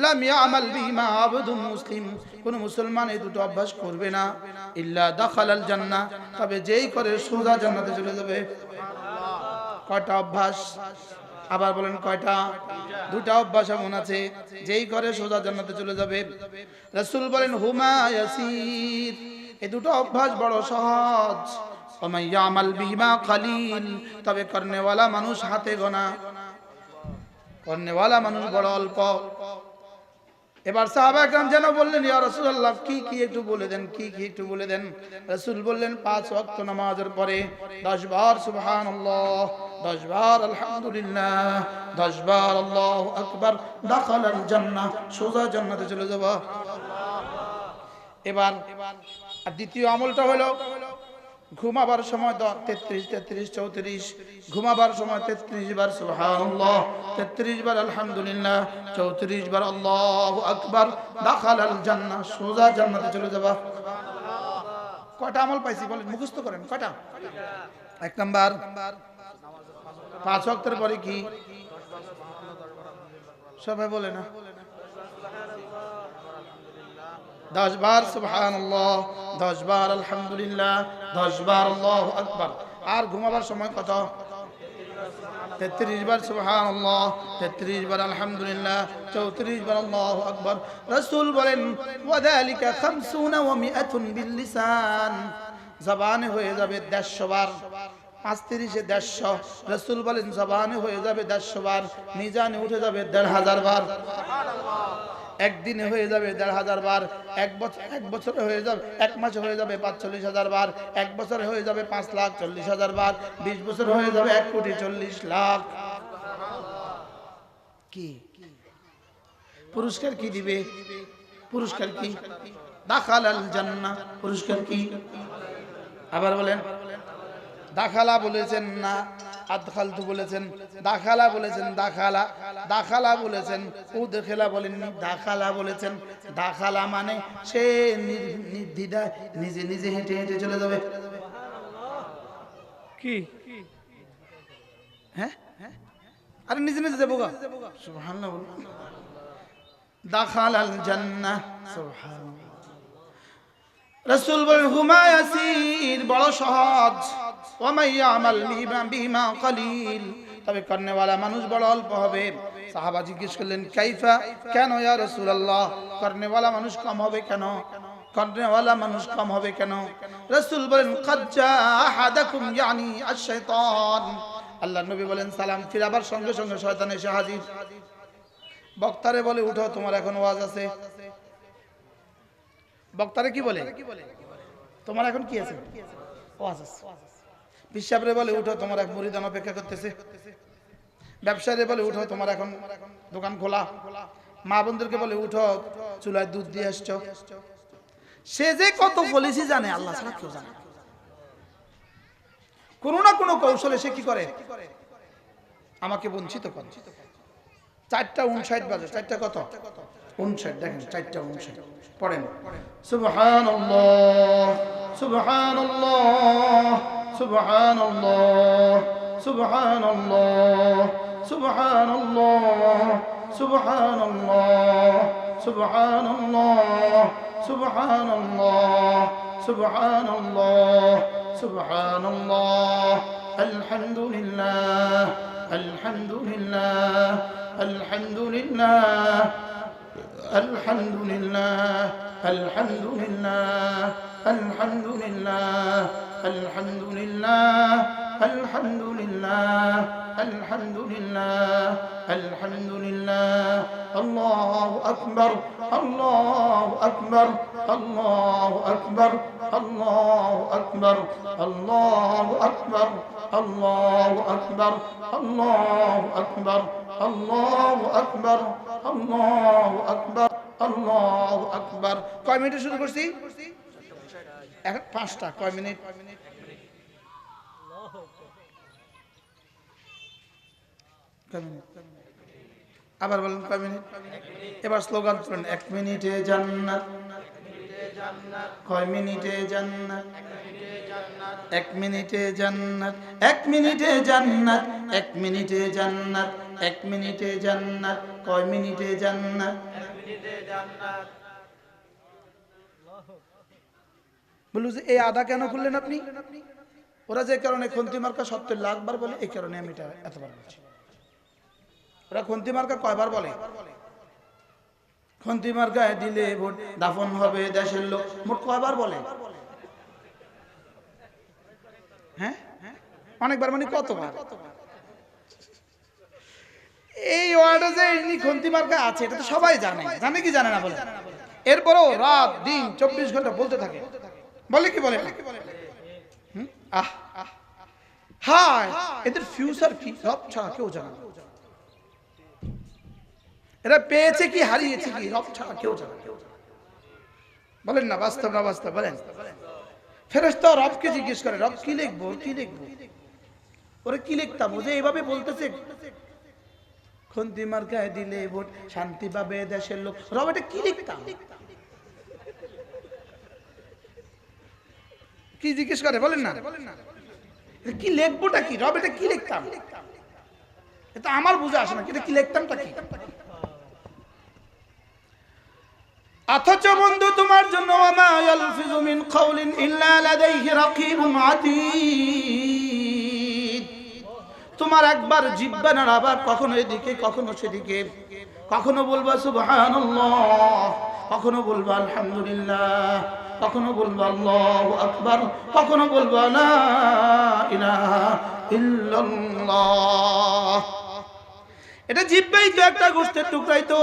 লাম ইয়ামাল বিহিমা আবদুন মুসলিম, কোন মুসলমান এই দুটো অভ্যাস করবে না, ইল্লা দাখালাল জান্নাহ, তবে যেই করে সোজা জান্নাতে চলে যাবে। কয়টা অভ্যাস? আবার বলেন কয়টা? দুটা অভ্যাস এমন আছে যেই করে সোজা জান্নাতে চলে যাবে। রাসূল বলেন হুমা ইয়াসির, এই দুটো অভ্যাস বড় সহজ। ওমাই ইয়ামাল বিহিমা কালিল, তবে করনেওয়ালা মানুষ হাতে গোনা, করনেওয়ালা মানুষ বড় অল্প। এবার সাহাবা একরাম যেন বললেন ইয়া রাসূলুল্লাহ কি কি একটু বলে দেন, কি কি একটু বলে দেন। রাসূল বললেন 5 ওয়াক্ত নামাজের পরে 10 বার সুবহানাল্লাহ, 10 বার আলহামদুলিল্লাহ, 10 বার আল্লাহু আকবার, দাখালাল জান্নাহ, সোজা জান্নাতে চলে যাব। এবার আর দ্বিতীয় আমলটা হলো ঘুমাবার সময় 33 33 34, ঘুমাবার সময় 33 বার সুবহানাল্লাহ, 33 বার আলহামদুলিল্লাহ, 34 বার আল্লাহু আকবার, দাখালাল জান্নাহ, সোজা জান্নাতে চলে যাবা। কয়টা আমল পাইছি বলেন, মুখস্থ করেন কয়টা? এক নাম্বার 5 ওয়াক্তের পরে কি? সবাই বলে না 10 বার সুবহানাল্লাহ, 10 বার আলহামদুলিল্লাহ, 10 বার আল্লাহু আকবার। আর ঘুমাবার সময় কত? 33 বার সুবহানাল্লাহ, 33 বার আলহামদুলিল্লাহ, 34 বার আল্লাহু আকবার। রাসূল বলেন ওয়াযালিকা 50 ওয়া 100 বিল লিসান, জবানে হয়ে যাবে 150 বার, 35 এ 150। রাসূল বলেন জবানে হয়ে যাবে 150 বার, মিজানে উঠে যাবে 1500 বার। একদিনে হয়ে যাবে 1500 বার, এক বছরে হয়ে যাবে, এক মাসে হয়ে যাবে 45,000 বার, এক বছরে হয়ে যাবে 5,40,000 বার, 20 বছর হয়ে যাবে 1,40,00,000। কি পুরস্কার কি দিবে? পুরস্কার কি? দাখালাল জান্নাহ। পুরস্কার কি? আবার বলেন। দাখালা বলেছেন না আদখালতু বলেছেন, দাখালা বলেছেন, দাখালা দাখালা বলেছেন, উদখিলা বলেননি, দাখালা বলেছেন। দাখালা মানে সে নির্দ্বিধায় নিজে নিজে হেঁটে হেঁটে চলে যাবে। কি হ্যাঁ আরে নিজে নিজে যাবো গা, সুবহানাল্লাহ। দাখালাল জান্নাহ, সুবহানাল্লাহ। রাসূল বলেন হুমা ইয়াসির, বড় সহজ। ওয়ামাই ইয়ামাল বিহিমা কালিল, তবে করনেওয়ালা মানুষ বড় অল্প হবে। সাহাবা জিজ্ঞেস করলেন কাইফা, কেন ইয়া রাসূলুল্লাহ, করনেওয়ালা মানুষ কম হবে কেন? করনেওয়ালা মানুষ কম হবে কেন? রাসূল বলেন কাদ জাআ আহাদাকুম ইয়ানি আশ-শাইতান, আল্লাহর নবী বলেন সালাম ফিরাবার সঙ্গে সঙ্গে শয়তান এসে হাজির। বক্তারে বলে উঠো তোমার এখন ওয়াজ আছে। বক্তারে কি বলে? তোমার এখন কি আছে? ওয়াজ আছে। পিসাবরে বলে উঠো তোমার এক মুরিদান অপেক্ষা করতেছে। ব্যবসায়ীরে বলে উঠো তোমার এখন দোকান খোলা। মা বোনদেরকে বলে উঠো চুলায় দুধ দিয়ে আসছো। সে যে কত পলিসি জানে আল্লাহ ছাড়া কেউ জানে। কোনো না কোনো কৌশলে সে কি করে আমাকে বঞ্চিত করে। 4:59 বাজে, 4টা কত? 59, দেখেন 4:59 পড়েন সুবহানাল্লাহ সুবহানাল্লাহ সুবহানাল্লাহ সুবহানাল্লাহ সুবহানাল্লাহ সুবহানাল্লাহ সুবহানাল্লাহ সুবহানাল্লাহ সুবহানাল্লাহ সুবহানাল্লাহ আলহামদুলিল্লাহ আলহামদুলিল্লাহ আলহামদুলিল্লাহ আলহামদুলিল্লাহ আলহামদুলিল্লাহ আলহামদুলিল্লাহ আলহামদুলিল্লাহ আলহামদুলিল্লাহ আলহামদুলিল্লাহ আলহামদুলিল্লাহ আল্লাহু আকবার আল্লাহু আকবার আল্লাহু আকবার আল্লাহু আকবার আল্লাহু আকবার আল্লাহু আকবার আল্লাহু আকবার আল্লাহু আকবার আল্লাহু আকবার আল্লাহু আকবার। কয় মিনিটে শুরু করছি? এখন 5টা। কয় মিনিট? আবার বলেন কয় মিনিট? এবার স্লোগান করেন 1 মিনিটে জান্নাত, কয় মিনিটে জান্নাত, 1 মিনিটে জান্নাত, 1 মিনিটে জান্নাত, 1 মিনিটে জান্নাত, 1 মিনিটে জান্নাত, কয় মিনিটে জান্নাত, 1 মিনিটে জান্নাত। বলু যে এই আদা কেন খুললেন আপনি? ওরা যে কারণে খন্তি মার্কা 70 লাখ বার বলে এই কারণে আমি এটা এতবার বলছি। ওরা খন্তি মার্কা কয়বার বলে? খন্তি মার্কায় দিলে ভোট দাফন হবে দেশের লোক, মোট কয়বার বলে? হ্যাঁ, অনেকবার মানে কতবার? এই ওয়ার্ডে যে ইনি খন্তি মার্কা আছে এটা তো সবাই জানে, জানে কি জানে না বলে? এরপরও রাত দিন 24 ঘন্টা বলতে থাকে, বলে কি বলে? আহ হায়, এদের ফিউচার কি রব ছাড়া কেউ জানে না। এরা পেয়েছে কি হারিয়েছে কি রব ছাড়া কেউ জানে না। বলেন না বাস্তব না বাস্তব? বলেন। ফেরেশতা রবকে জিজ্ঞেস করে, রব কি লিখবো, কি লিখবো? ওরে কি লিখতাম? ও যে এইভাবে বলতেছে খন্তি মার্কায় দিলে ভোট শান্তি পাবে দেশের লোক, রব এটা কি লিখতাম? কি জিজ্ঞেস করে? বলেন না কি লিখবোটা কি? রব এটা কি লিখতাম? এটা আমার বুঝে আসে না, এটা কি লিখতামটা কি? অথচ বন্ধু তোমার জন্য ওয়ামা ইয়ালফিযু মিন কাওলিন ইল্লা লাদাইহি রাকীবুন আতীদ, তোমার একবার জিহ্বা নাড়াবা, কখনো এদিকে কখনো সেদিকে, কখনো বলবা সুবহানাল্লাহ, কখনো বলবা আলহামদুলিল্লাহ, কখনো বলবা আল্লাহু আকবার, কখনো বলবা লা ইলাহা ইল্লাল্লাহ। এটা জিহ্বাই তো একটা গোশতের টুকরাই তো,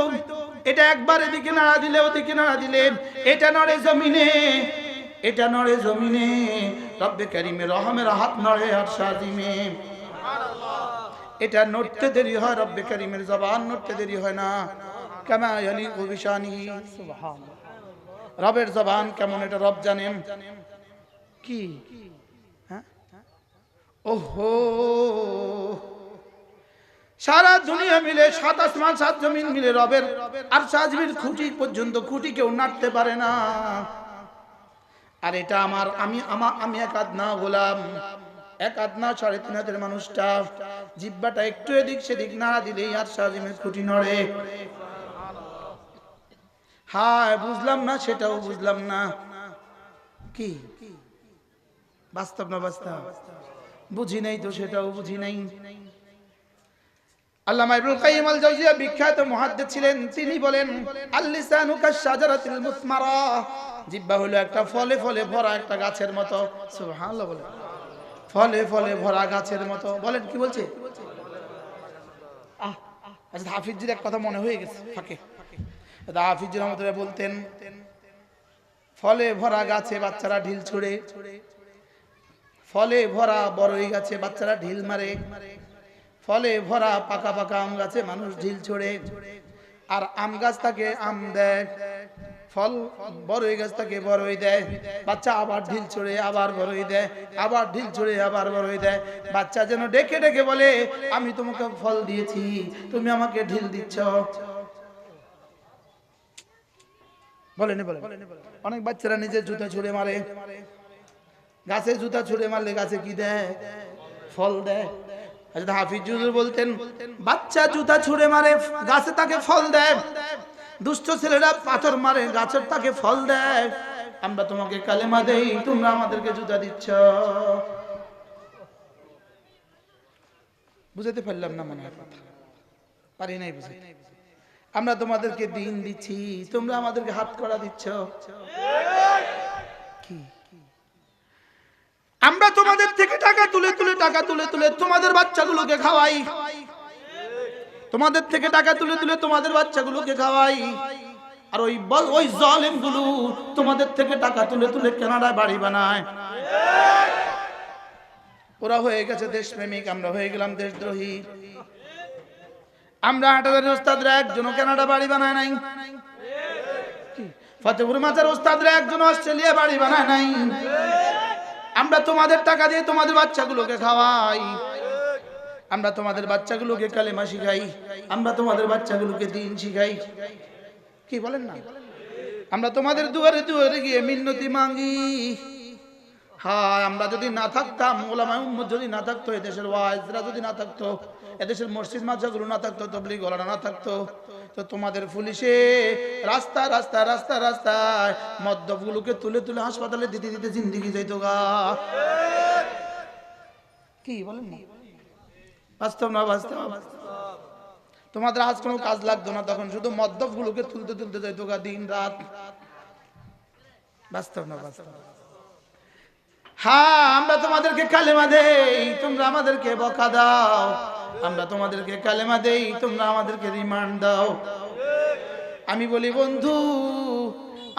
এটা একবার এদিকে নাড়া দিলে ওদিকে নাড়া দিলে, এটা নড়ে জমিনে, এটা নড়ে জমিনে, রব্বে কারীমের রহমের হাত নড়ে আরশ আজিমে। এটা নড়তে দেরি হয়, রব্বে কারীমের জবান নড়তে দেরি হয় না। কামা ইয়ালিকু বিশানিহি, সুবহানাল্লাহ। রবের জবান কেমন এটা রব জানেন। কি হ্যাঁ, ওহো, সারা দুনিয়া মিলে, 7 আসমান 7 জমিন মিলে রবের আরশ আজিমের খুঁটি পর্যন্ত, খুঁটি কেউ নাড়তে পারে না। আর এটা আমার, আমি এক আদনা গোলাম, এক আদনা 3.5 মানুষটা জিহ্বাটা একটু এদিক সেদিক নাড়া দিলেই আরশ আজিমের খুঁটি নড়ে। হায়, বুঝলাম না, সেটাও বুঝলাম না। কি বাস্তব না বাস্তব? বুঝি নাই তো, সেটাও বুঝি নাই। আল্লামা ইবনুল কাইয়িম আল জাওজিয়া বিখ্যাত মুহাদ্দিস ছিলেন, তিনি বলেন আল লিসানু কাশ-শাজারাতিল মুসমারা, জিহ্বা হলো একটা ফলে ফলে ভরা একটা গাছের মতো। সুবহানাল্লাহ বলেন। ফলে ফলে ভরা গাছের মতো। বলেন কি বলছে? আচ্ছা, হাফিজজির এক কথা মনে হয়ে গেছে ফাঁকে। হাফিজ রহমতুল্লাহ বলতেন, ফলে ভরা গাছে বাচ্চারা ঢিল ছুড়ে, ফলে ভরা বড়ই গাছে বাচ্চারা ঢিল মারে, ফলে ভরা পাকা পাকা আম গাছে মানুষ ঢিল ছোড়ে, আর আম গাছ তাকে আম দেয়, ফল বড়ই গাছ তাকে বড়ই দেয়, বাচ্চা আবার ঢিল ছোড়ে আবার বড়ই দেয়, আবার ঢিল ছোড়ে আবার বড়ই দেয়। বাচ্চা যেন ডেকে ডেকে বলে, আমি তোমাকে ফল দিয়েছি, তুমি আমাকে ঢিল দিচ্ছ। বলেনি বলেন? অনেক বাচ্চারা নিজের জুতা ছুঁড়ে মারে, গাছে জুতা ছুঁড়ে মারলে গাছে কি দেয়? ফল দেয়। আচ্ছা, হাফিজ হুজুর বলতেন, বাচ্চা জুতা ছুঁড়ে মারে, গাছে তাকে ফল দেয়। দুষ্ট ছেলেরা পাথর মারে, গাছের তাকে ফল দেয়। আমরা তোমাকে কালেমা দেই, তোমরা আমাদেরকে জুতা দিচ্ছ। বুঝাতে পারলাম না মনে হয় কথা? পারি নাই বুঝাতে। আমরা তোমাদেরকে দিন দিচ্ছি, তোমরা আমাদেরকে হাত করা দিচ্ছ। কি আমরা তোমাদের থেকে টাকা তুলে তুলে তোমাদের বাচ্চাগুলোকে খাওয়াই, তোমাদের থেকে টাকা তুলে তুলে তোমাদের বাচ্চাগুলোকে খাওয়াই, আর ওই জালেমগুলো তোমাদের থেকে টাকা তুলে তুলে কানাডায় বাড়ি বানায়। ওরা হয়ে গেছে দেশপ্রেমিক, আমরা হয়ে গেলাম দেশদ্রোহী। আমরা হাটাদারের ওস্তাদরা একজনও কানাডা বাড়ি বানায় নাই, ফতেপুর মাজার ওস্তাদরা একজনও অস্ট্রেলিয়া বাড়ি বানায় নাই। আমরা তোমাদের টাকা দিয়ে তোমাদের বাচ্চাগুলোকে খাওয়াই, আমরা তোমাদের বাচ্চাগুলোকে কালেমা শিখাই, আমরা তোমাদের বাচ্চাগুলোকে দিন শিখাই। কি বলেন না? আমরা তোমাদের দুয়ারে দুয়ারে গিয়ে মিন্নতি মাঙ্গি। হ্যাঁ, আমরা যদি না থাকতাম, ওলামায়ে উম্মত যদি না থাকতো, এদেশের ওয়াইজরা যদি না থাকতো, এদেশের মসজিদ মাদ্রাসাগুলো না থাকতো, তাবলীগ ওয়ালারা না থাকতো, তো তোমাদের পুলিশে রাস্তা রাস্তা রাস্তা রাস্তায় মদ্যপগুলোকে তুলে তুলে হাসপাতালে দিতে দিতে জিন্দেগি যাইতো গা। কি বলেন না? বাস্তব না বাস্তব? তোমাদের আজ কোনো কাজ লাগতো না, তখন শুধু মদ্যপ গুলোকে তুলতে তুলতে যাইতো দিন রাত। বাস্তব না বাস্তব? হ্যাঁ, আমরা তোমাদেরকে কালেমা দেই, তোমরা আমাদেরকে বকা দাও। আমরা তোমাদেরকে কালেমা দেই, তোমরা আমাদেরকে রিমান্ড দাও। আমি বলি বন্ধু,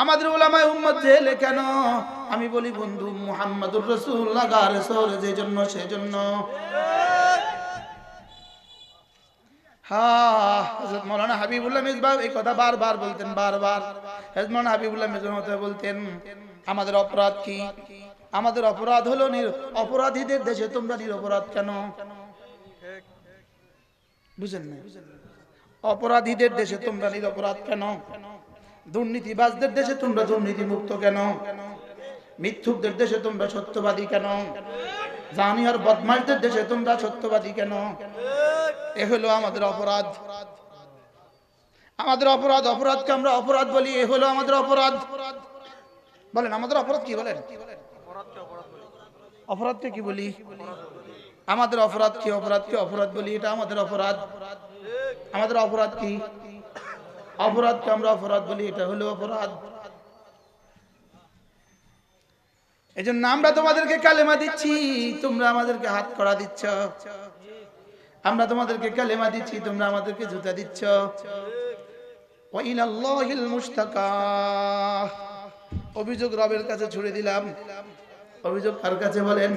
আমাদের উলামায়ে উম্মত জেলে কেন? আমি বলি বন্ধু, মুহাম্মাদুর রাসূলুল্লাহ গারে সরে যে জন্য, সেজন্য। হ্যাঁ, হযরত মাওলানা হাবিবুল্লাহ মিসবাহ এই কথা বারবার বলতেন, বারবার। হযরত মাওলানা হাবিবুল্লাহ মিসবাহ বলতেন, আমাদের অপরাধ কি? আমাদের অপরাধ হলো অপরাধীদের দেশে তোমরা নিরপরাধ কেন? বুঝেন না? অপরাধীদের দেশে তোমরা নিরপরাধ কেন? দুর্নীতিবাজদের দেশে তোমরা দুর্নীতি মুক্ত কেন? মিথ্যুকদের দেশে তোমরা সত্যবাদী কেন? জানি আর বদমাশদের দেশে তোমরা সত্যবাদী কেন? এ হলো আমাদের অপরাধ। আমাদের অপরাধ, অপরাধকে আমরা অপরাধ বলি, এ হলো আমাদের অপরাধ। বলেন আমাদের অপরাধ কি? বলেন অপরাধকে কি বলি? আমাদের অপরাধ কি? অপরাধকে অপরাধ বলি, এটা আমাদের অপরাধ। আমাদের অপরাধ কি? অপরাধকে আমরা অপরাধ বলি, এটা হলো অপরাধ। এই জন্য আমরা তোমাদেরকে কালেমা দিচ্ছি, তোমরা আমাদেরকে হাত করা দিচ্ছ। আমরা তোমাদেরকে কালেমা দিচ্ছি, তোমরা আমাদেরকে জুতা দিচ্ছ। ওয়া ইলাল্লাহিল মুশতাকা। অভিযোগ রবের কাছে ছুড়ে দিলাম। অভিযোগ কার কাছে? বলেন।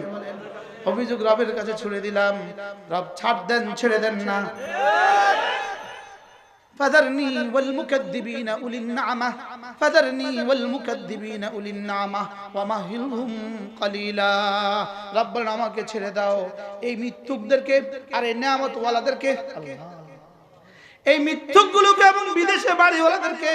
অভিযোগ রবের কাছে ছুড়ে দিলাম। রব ছাড় দেন, ছেড়ে দেন না। ফাযারনি ওয়াল মুকাদ্দিবিনা উলিন না'মা, ফাযারনি ওয়াল মুকাদ্দিবিনা উলিন না'মা ওয়া মাহিলহুম কালিলা। রব বলেন, আমাকে ছেড়ে দাও এই মিথ্যুকদেরকে আর এই নিয়ামত ওয়ালাদেরকে। আল্লাহ, এই মিথ্যুকগুলোকে এবং বিদেশে বাড়িওয়ালাদেরকে,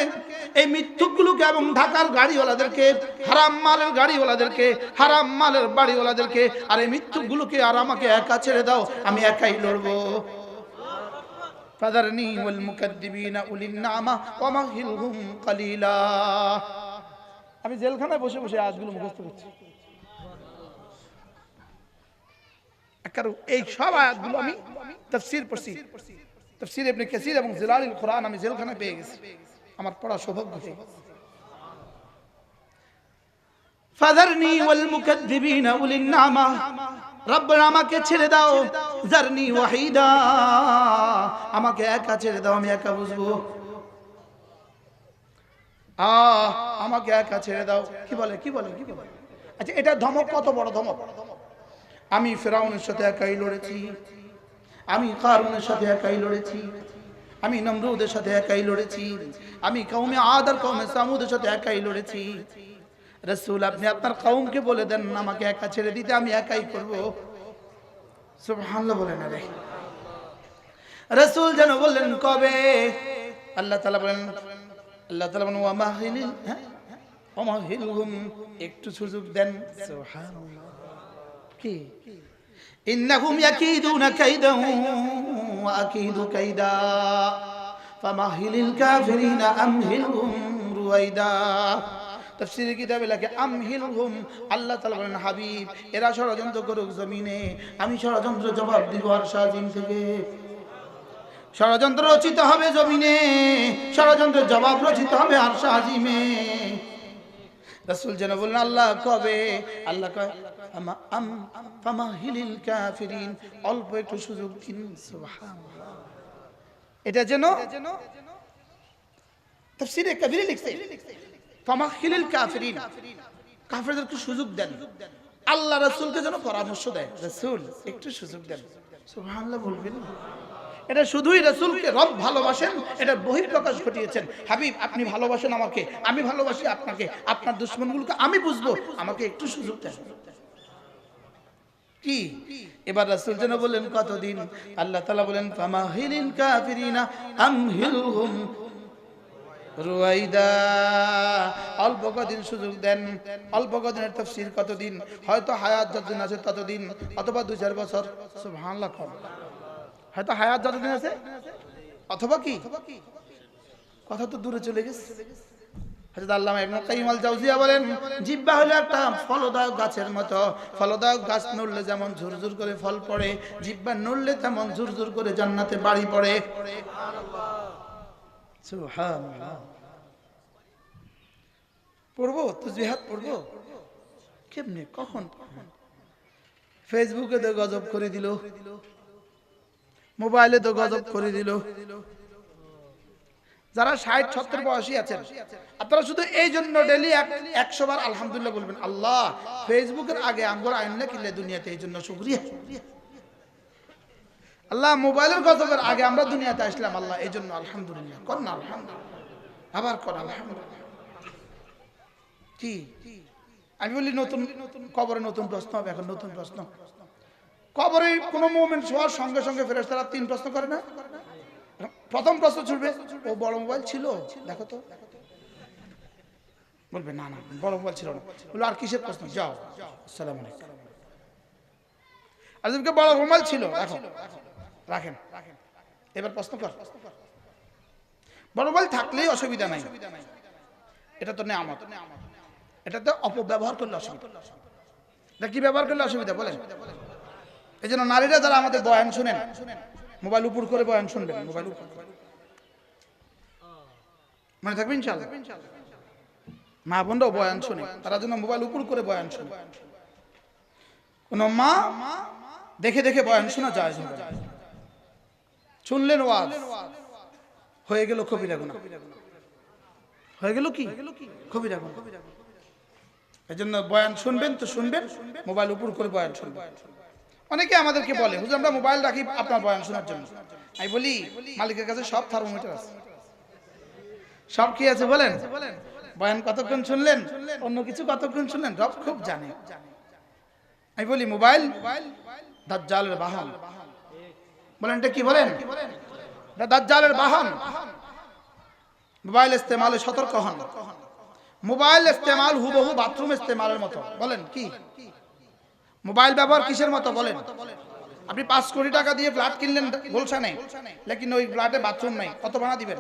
এই মিথ্যুকগুলোকে এবং ঢাকার গাড়িওয়ালাদেরকে, হারাম মালের গাড়িওয়ালাদেরকে, হারাম মালের বাড়িওয়ালাদেরকে আর এই মিথ্যুকগুলোকে আর আমাকে একা ছেড়ে দাও, আমি একাই লড়বো। ফাযারনি ওয়াল মুকাদ্দিবিনা উলিন না'মা ওয়া মাহিলহুম কালিলা। আমি জেলখানায় বসে বসে আয়াতগুলো মুখস্থ করছি। এই সব আয়াতগুলো আমি তাফসীর পড়ছি। তাফসীর ইবনে কাসীর এবং জিলালুল কুরআন আমি জেলখানায় পেয়ে গেছি। আমার পড়া সৌভাগ্য হয়ে গেছে। ফাযারনি ওয়াল মুকাদ্দিবিনা উলিন না'মা। রব্বনা আমাকে ছেড়ে দাও। জারনি ওয়াহিদা, আমাকে একা ছেড়ে দাও, আমি একা বুঝবো। আমাকে একা ছেড়ে দাও। কি বলে? কি বলে? কি বলে? আচ্ছা, এটা ধমক, কত বড় ধমক! আমি ফিরআউনের সাথে একাই লড়েছি, আমি কারুনের সাথে একাই লড়েছি, আমি নমরুদের সাথে একাই লড়েছি, আমি কওমে আদ আর কওমে সামুদের সাথে একাই লড়েছি। রাসূল, আপনি আপনার কওমকে বলে দেন আমাকে একা ছেড়ে দিতে, আমি একাই করব। সুবহানাল্লাহ বলেন। আরে রাসূল যেন বললেন কবে? আল্লাহ তাআলা বলেন, আল্লাহ তাআলা বলেন ওয়া মাহিলহুম, একটু সুযোগ দেন। সুবহানাল্লাহ। কি? ইন্নাহুম ইয়াকিদুনা কাইদাহু ওয়া আকিদু কাইদা ফামাহিলিল কাফিরিনা আমহিলহুম রুয়াইদা। তাফসীরের কিতাবে লেখে আমহিলহুম। আল্লাহ তাআলা বলেন, হাবিব, এরা ষড়যন্ত্র করুক জমিনে, আমি ষড়যন্ত্র জবাব দিব আরশ আজিম থেকে। ষড়যন্ত্র রচিত হবে জমিনে, ষড়যন্ত্রের জবাব রচিত হবে আরশ আজিমে। রাসূল যেন বললেন, আল্লাহ কবে? আল্লাহ কয় ফামাহিলিল কাফিরিন, অল্প একটু সুযোগ দিন। সুবহানাল্লাহ। এটা যেন তাফসীরে কবিরে লিখছে, ফামাহিলিল কাফিরিন, কাফেরদেরকে সুযোগ দেন। আল্লাহ রাসূলকে যেন পরামর্শ দেয়, রাসূল একটু সুযোগ দেন। সুবহানাল্লাহ বলবেন। এটা শুধুই রাসূলকে রব ভালোবাসেন, এটা বহিঃপ্রকাশ ঘটিয়েছেন। হাবিব, আপনি ভালোবাসেন আমাকে, আমি ভালোবাসি আপনাকে, আপনার দুশমনগুলোকে আমি বুঝবো, আমাকে একটু সুযোগ দেন। কি? এবার রাসূল যেন বললেন কতদিন? আল্লাহ তাআলা বলেন ফামাহিলিল কাফিরিনা আমহিলহুম রুয়াইদা, অল্প কদিন সুযোগ দেন। অল্প কদিনের তাফসীর কতদিন? হয়তো হায়াত যতদিন আছে ততদিন, অথবা 2-4 বছর। সুবহানাল্লাহ। হয়তো হায়াত যতদিন আছে, অথবা কি কথা তো দূরে চলে গেছে। হযরত আল্লামা ইবনে কাইয়িম আল জাওজিয়া বলেন, জিহ্বা হলো একটা ফলদায়ক গাছের মতো। ফলদায়ক গাছ নড়লে যেমন ঝুরঝুর করে ফল পড়ে, জিহ্বা নড়লে তেমন ঝুরঝুর করে জান্নাতে বাড়ি পড়ে। সুবহানাল্লাহ। পড়বো তাসবিহাত পড়বো কেমনে, কখন? ফেসবুকে তো গজব করে দিল, মোবাইলে তো গজব করে দিল। যারা 60-70 বয়সী আছেন, আপনারা শুধু এই জন্য ডেইলি 100 বার আলহামদুলিল্লাহ বলবেন, আল্লাহ ফেসবুকের আগে আমগর আইনলে কিলে দুনিয়াতে, এই জন্য শুকরিয়া। আল্লাহ মোবাইলের গজবের আগে আমরা দুনিয়াতে আসলাম, আল্লাহ এই জন্য আলহামদুলিল্লাহ। কর না আলহামদুলিল্লাহ, আবার কর আলহামদুলিল্লাহ। কি আমি বলি, নতুন কবরে নতুন প্রশ্ন হবে। এখন নতুন প্রশ্ন, কবরে কোন মুমিন শোয়ার সঙ্গে সঙ্গে ফেরেশতারা 3 প্রশ্ন করে না? প্রথম প্রশ্ন ছুটবে, ও বড় মোবাইল ছিল দেখো তো। বলবে না না বড় মোবাইল ছিল না। বলবে আর কিসের প্রশ্ন, যাও আসসালামু আলাইকুম। আর যদি বড় মোবাইল ছিল দেখো, রাখেন, এবার প্রশ্ন কর। বড় মোবাইল থাকলেই অসুবিধা নাই, এটা তো নেয়ামত। এটাতে অপব্যবহার করলে অসুবিধা। এটা কি ব্যবহার করলে অসুবিধা বলেন? এই জন্য নারীরা যারা আমাদের বয়ান শুনেন, মোবাইল উপর করে বয়ান শুনবেন, মোবাইল উপর করে মনে থাকবে ইনশাআল্লাহ। মা বোনরাও বয়ান শুনে, তারা যেন মোবাইল উপর করে বয়ান শুনে। কোন মা দেখে দেখে বয়ান শোনা যায় না। শুনলেন ওয়াজ, হয়ে গেল কবিরা গুনাহ, হয়ে গেল কি কবিরা গুনাহ। এজন্য বয়ান শুনবেন তো শুনবেন, মোবাইল উপর করে বয়ান শুনবেন। অনেকে আমাদেরকে বলে, হুজুর আমরা মোবাইল রাখি আপনার বয়ান শোনার জন্য। আমি বলি, মালিকের কাছে সব থার্মোমিটার আছে, সব কি আছে বলেন? বয়ান কতক্ষণ শুনলেন, অন্য কিছু কতক্ষণ শুনলেন, রব খুব জানে। আমি বলি, মোবাইল দাজ্জালের বাহন। বলেন এটা কি বলেন? দাজ্জালের বাহন। মোবাইল ইস্তেমালে সতর্ক হন। মোবাইল ইস্তেমাল হুবহু বাথরুম ইস্তেমালের মতো। বলেন কি? মোবাইল ব্যবহার কিসের মতো বলেন? আপনি 5 কোটি টাকা দিয়ে ফ্ল্যাট কিনলেন গুলশানে, লেকিন ওই ফ্ল্যাটে বাথরুম নাই, কত ভাড়া দিবেন?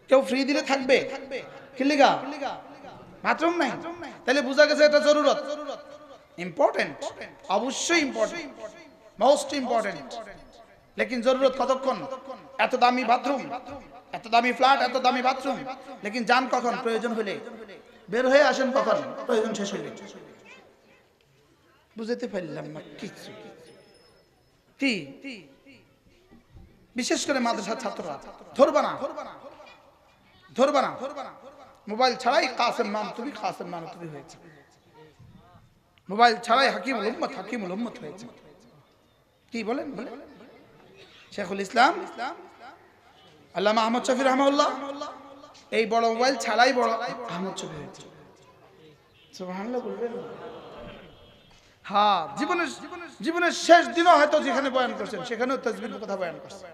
কেউ ফ্রি দিলে থাকবে? কি লিগা? বাথরুম নাই, তাহলে বোঝা গেছে এটা জরুরত, ইম্পর্টেন্ট, অবশ্যই ইম্পর্টেন্ট, মোস্ট ইম্পর্টেন্ট। লেকিন জরুরত কতক্ষণ? এত দামি বাথরুম, এত দামি ফ্ল্যাট, এত দামি বাথরুম, লেকিন যান কখন? প্রয়োজন হলে। বের হয়ে আসেন কখন? প্রয়োজন শেষ হইলে। বুঝতে পারলাম না কিছু। কি বিশেষ করে মাদ্রাসার ছাত্ররা ধরবা না, ধরবা না। মোবাইল ছাড়াই কাসেম নানতুবি, কাসেম নানতুবি হয়েছে। মোবাইল ছাড়াই হাকিমুল উম্মত, হাকিমুল উম্মত হয়েছে। কি বলেন? শেখুল ইসলাম আল্লামা আহমদ শফি রাহমাহুল্লাহ এই বড় মোবাইল ছাড়াই বড় আহমদ শফি হয়েছে। সুবহানাল্লাহ বলবেন? হ্যাঁ, জীবনের শেষ দিনও হয়তো যেখানে বয়ান করছেন সেখানেও তাসবিহের কথা বয়ান করছেন।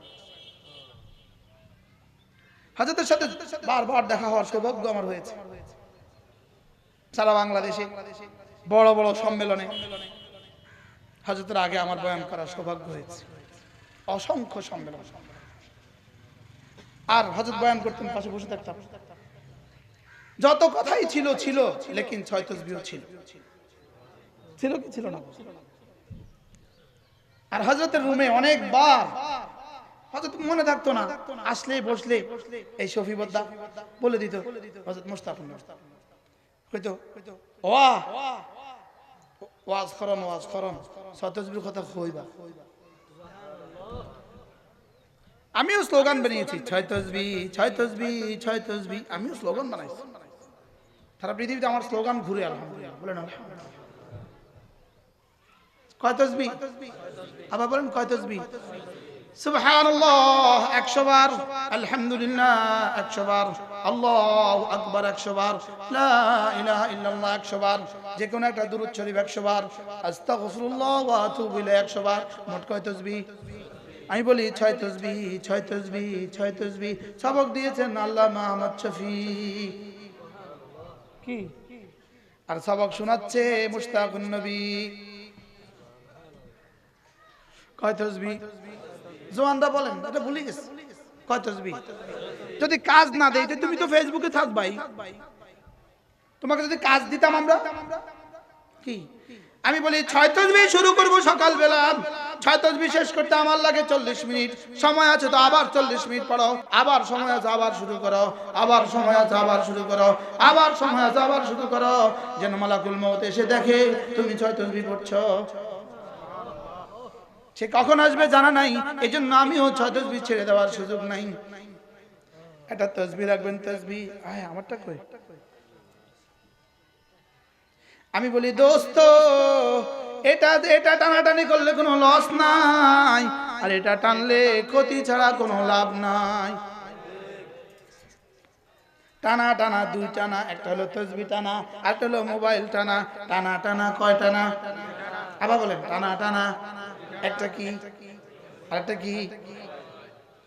হযরতের সাথে বারবার দেখা হওয়ার সৌভাগ্য আমার হয়েছে। সারা বাংলাদেশে বড় বড় সম্মেলনে হযরতের আগে আমার বয়ান করার সৌভাগ্য হয়েছে, অসংখ্য সম্মেলন। আর হযরত বয়ান করতেন, পাশে বসে থাকতাম। যত কথাই ছিল ছিল, লেকিন 6 তাসবিহ ছিল। ছিল কি ছিল না? আর হযরতের রুমে অনেকবার হযরত মনে থাকতো না, আসলে বসলে এই শফি বদ্দা বলে দিত, হযরত মুস্তাফা হয়তো ওয়াহ ওয়াজ করন, ওয়াজ করন, 6 তাসবিহর কথা কইবা। আমিও স্লোগান বানিয়েছি, 6 তাসবিহ, 6 তাসবিহ, 6 তাসবিহ। আমিও স্লোগান বানাইছি। সারা পৃথিবীতে আমার স্লোগান ঘুরে, আলহামদুলিল্লাহ বলেন আলহামদুলিল্লাহ। কয় তাসবিহ? আবার বলেন কয় তাসবিহ? সুবহানাল্লাহ 100 বার, আলহামদুলিল্লাহ 100 বার, আল্লাহু আকবার 100 বার, লা ইলাহা ইল্লাল্লাহ 100 বার, যে কোন একটা দুরূদ শরীফ 100 বার, আস্তাগফিরুল্লাহ ওয়া আতুবু ইলাইহি 100 বার। মোট কয় তাসবিহ? আমি বলি 6 তাসবিহ, 6 তাসবিহ, 6 তাসবিহ। সবক দিয়েছেন আল্লামা আহমদ শফি। কি? আর সবক শোনাচ্ছে মুশতাকুন নবী। কয় তাসবিহ? জোয়ানরা বলেন, এটা ভুলে গেছে। কয় তাসবিহ? যদি কাজ না দেই তুমি তো ফেসবুকে থাকবাই। তোমাকে যদি কাজ দিতাম আমরা কি, আমি বলি 6 তাসবিহ শুরু করব সকালবেলা, 6 তাসবিহ শেষ করতে আমার লাগে 40 মিনিট। সময় আছে তো আবার 40 মিনিট পড়ো, আবার সময় আছে আবার শুরু করো, আবার সময় আছে আবার শুরু করো, আবার সময় আছে আবার শুরু করো, যেন মালাকুল মউত এসে দেখে তুমি 6 তাসবিহ পড়ছো। সে কখন আসবে জানা নাই, এজন্য আমিও 6 তাসবিহ ছেড়ে দেওয়ার সুযোগ নাই। একটা তাসবিহ রাখবেন, তাসবিহ আমারটা কই। আমি বলি দোস্ত, এটা টানাটানি করলে কোনো লস নাই, আর এটা টানলে ক্ষতি ছাড়া কোনো লাভ নাই। টানা টানা দুই টানা, একটা হলো তাসবিহ টানা, একটা হলো মোবাইল টানা। টানা টানা কয় টানা? আবার বলেন টানা টানা। একটা কি আরেকটা কি?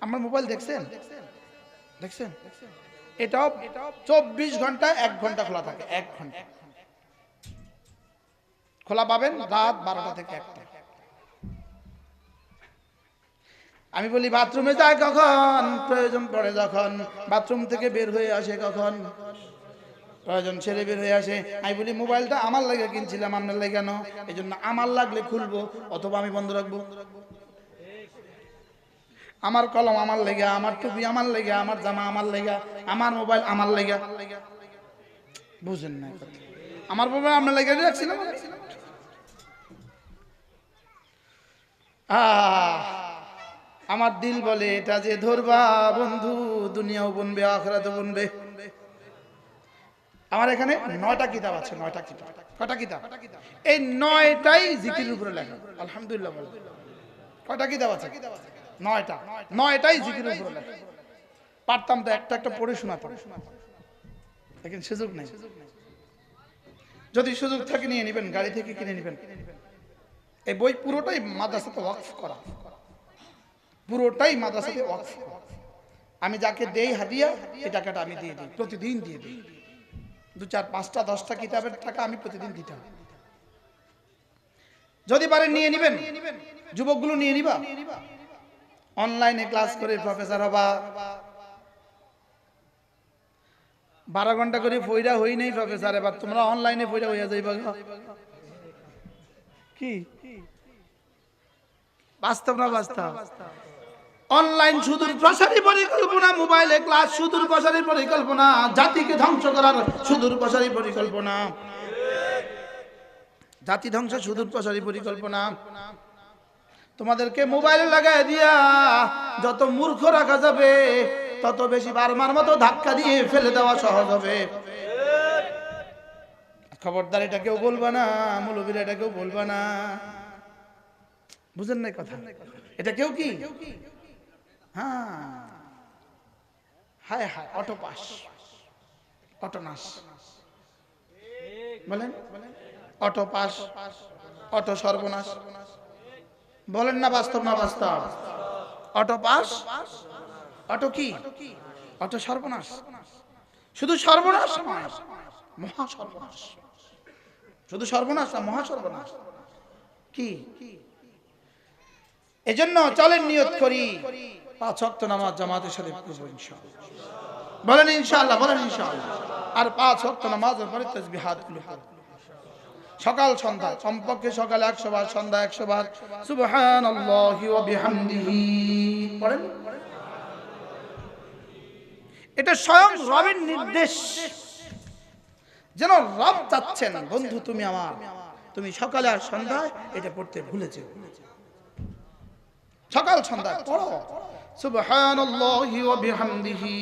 আমার মোবাইল দেখছেন? এটাও 24 ঘন্টা 1 ঘন্টা খোলা থাকে, 1 ঘন্টা খোলা পাবেন, রাত 12টা থেকে 1টা। আমি বলি বাথরুমে যায় কখন? প্রয়োজন পড়ে যখন। বাথরুম থেকে বের হয়ে আসে কখন? প্রয়োজন ছেড়ে বের হয়ে আসে। আমি বলি মোবাইলটা আমার লাগে কিনছিলাম, আপনার লাগে কেন? এই জন্য আমার লাগলে খুলবো, অথবা আমি বন্ধ রাখবো। আমার কলম আমার লেগে, আমার টুপি আমার লেগে, আমার জামা আমার লেগে, আমার মোবাইল আমার লেগে। বুঝেন না কথা? আমার মোবাইল আপনার লেগে রাখছিলাম। আমার দিল বলে এটা যে ধরবা বন্ধু, দুনিয়াও বনবে আখিরাতও বনবে। আমার এখানে 9টা কিতাব আছে, 9টা কিতাব। কয়টা কিতাব? এই 9টাই জিকিরের উপরে লেখা। আলহামদুলিল্লাহ বলেন। কয়টা কিতাব আছে? 9টা। 9টাই জিকিরের উপরে লেখা। পারতাম তো একটা একটা পড়ে শোনাতাম, लेकिन সুযোগ নেই। যদি সুযোগ থাকে নিয়ে নেবেন, গাড়ি থেকে কিনে নেবেন। এই বই পুরোটাই মাদ্রাসাতে ওয়াকফ করা, পুরোটাই মাদ্রাসাতে ওয়াকফ করা। আমি যাকে দেই হাদিয়া, এই টাকাটা আমি দিয়ে দিই, প্রতিদিন দিয়ে দিই। 2, 4, 5টা 10টা কিতাবের টাকা আমি প্রতিদিন দিতে হবে। যদি পারেন নিয়ে নেবেন, যুবকগুলো নিয়ে নিবা। অনলাইনে ক্লাস করে প্রফেসর হবা। 12 ঘন্টা করে পয়রা হই নাই প্রফেসর, এবার তোমরা অনলাইনে পয়রা হইয়া যাইবা। কি বাস্তব না বাস্তব? অনলাইন সুদূর প্রসারী পরিকল্পনা, মোবাইলে ক্লাস সুদূর প্রসারী পরিকল্পনা, জাতিকে ধ্বংস করার সুদূর প্রসারী পরিকল্পনা, জাতি ধ্বংস সুদূর প্রসারী পরিকল্পনা। তোমাদেরকে মোবাইলে লাগাই দিয়া যত মূর্খ রাখা যাবে, তত বেশি বারমার মতো ধাক্কা দিয়ে ফেলে দেওয়া সহজ হবে। খবরদার এটা কেউ বলবা না, মৌলবীরা এটা কেউ বলবা না। বুঝেন নাই কথা? এটা কেউ কি? হ্যাঁ, হায় হায়, অটো পাস, অটো নাশ। বলেন অটো পাস, অটো সর্বনাশ। বলেন না বাস্তব না বাস্তব? অটো পাস, অটো কি? অটো সর্বনাশ। শুধু সর্বনাশ নয়, মহা সর্বনাশ। শুধু সর্বনাশ না, মহা সর্বনাশ। কি? এজন্য চলেন নিয়ত করি 5 ওয়াক্ত নামাজ জামাতের সাথে পড়ব ইনশাআল্লাহ। বলেন ইনশাআল্লাহ, বলেন ইনশাআল্লাহ। আর 5 ওয়াক্ত নামাজের পরে তাসবিহাতগুলো পড়ব সকাল সন্ধ্যা, কমপক্ষে সকালে 100 বার, সন্ধ্যা 100 বার সুবহানাল্লাহি ওয়া বিহামদিহি পড়েন। এটা স্বয়ং রবের নির্দেশ, যেন রব চাচ্ছেন বন্ধু তুমি আমার, তুমি সকালে আর সন্ধ্যায় এটা পড়তে ভুলেছো। সকাল সন্ধ্যা পড়ো সুবহানাল্লাহি ওয়া বিহামদিহি।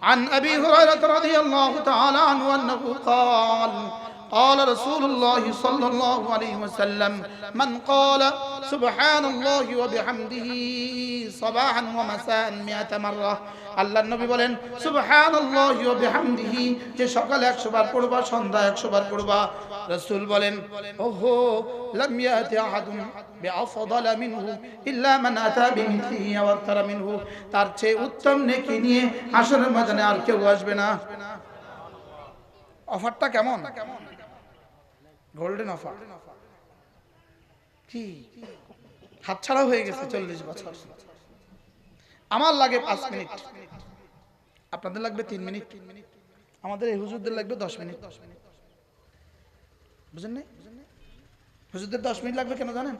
عن أبي هريرة رضي الله تعالى عنه أنه قال قال رسول الله صلى الله عليه وسلم من قال سبحان الله وبحمده صباحا ومساء 100 مرة। আল্লাহর নবী বলেন সুবহানাল্লাহি ওয়া বিহামদিহি, যে সকালে 100 বার পড়বা, সন্ধ্যায় 100 বার পড়বা। রাসূল বলেন ওহো লাম ইয়াতি আহাদুন বিআফদালা মিনহু ইল্লা মান আতা বিমিথলিহি ওয়া আকতারা মিনহু। তার চেয়ে উত্তম নেকি নিয়ে হাশরের ময়দানে আর কেউ আসবে না। অফারটা কেমন? Golden offer. কি হাতছাড়া হয়ে গেছে 40 বছর। আমার লাগে 5 মিনিট, আপনাদের লাগবে 3 মিনিট, আমাদের এই হুজুরদের লাগবে 10 মিনিট। বুঝেন নাই? হুজুরদের 10 মিনিট লাগবে কেন জানেন?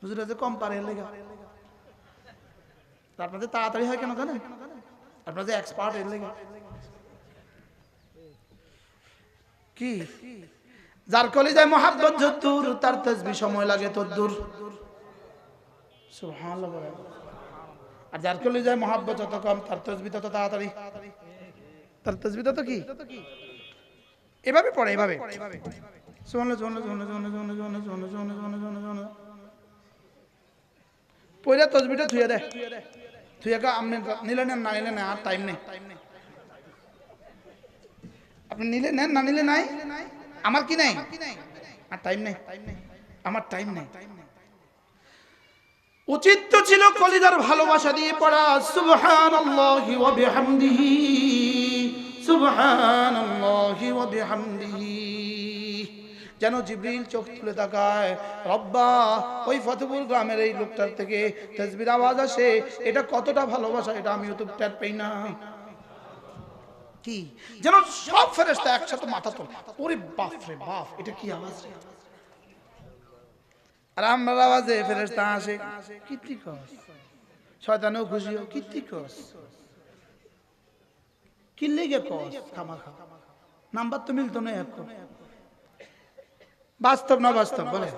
হুজুরা যে কম পারে এর লেগা। আপনাদের তাড়াতাড়ি হয় কেন জানেন? আপনারা যে এক্সপার্ট এর লেগা। কি যার কলিজায় মহাব্বত যতদূর, তার তাসবিহ সময় লাগে ততদূর। সুবহানাল্লাহ বলেন। আর যার কলিজায় মহাব্বত যত কম, তার তাসবিহ তত তাড়াতাড়ি। তার তাসবিহ তত কি এভাবে পড়ে, এভাবে সুবহানাল্লাহ সুবহানাল্লাহ সুবহানাল্লাহ সুবহানাল্লাহ সুবহানাল্লাহ সুবহানাল্লাহ সুবহানাল্লাহ পয়লা তাসবিহটা থুইয়া দেয়, থুইয়া কা আপনি নিলে নেন, না নিলে না, আর টাইম নেই। আপনি নিলে নেন, না নিলে নাই, আমার কি নাই, আর টাইম নেই, আমার টাইম নেই। উচিত তো ছিল কলিজার ভালোবাসা দিয়ে পড়া সুবহানাল্লাহি ওয়া বিহামদিহি, সুবহানাল্লাহি ওয়া বিহামদিহি। যেন জিবরিল চোখ তুলে তাকায়, রব্বা ওই ফতেপুর গ্রামের এই লোকটার থেকে তাসবিহর আওয়াজ আসে, এটা কতটা ভালোবাসা, এটা আমিও তো টের পাই না। কি যেন সব ফেরেশতা একসাথে মাথা তোলে, ওরে বাপ রে বাপ, এটা কি আওয়াজ রে? আর আমার আওয়াজে ফেরেশতা আসে, কীর্তি কস, শয়তানও খুশিও, কীর্তি কস, কি লেগে কস খামাখা, নাম্বার তো মিলতো না এখন। বাস্তব না বাস্তব বলে?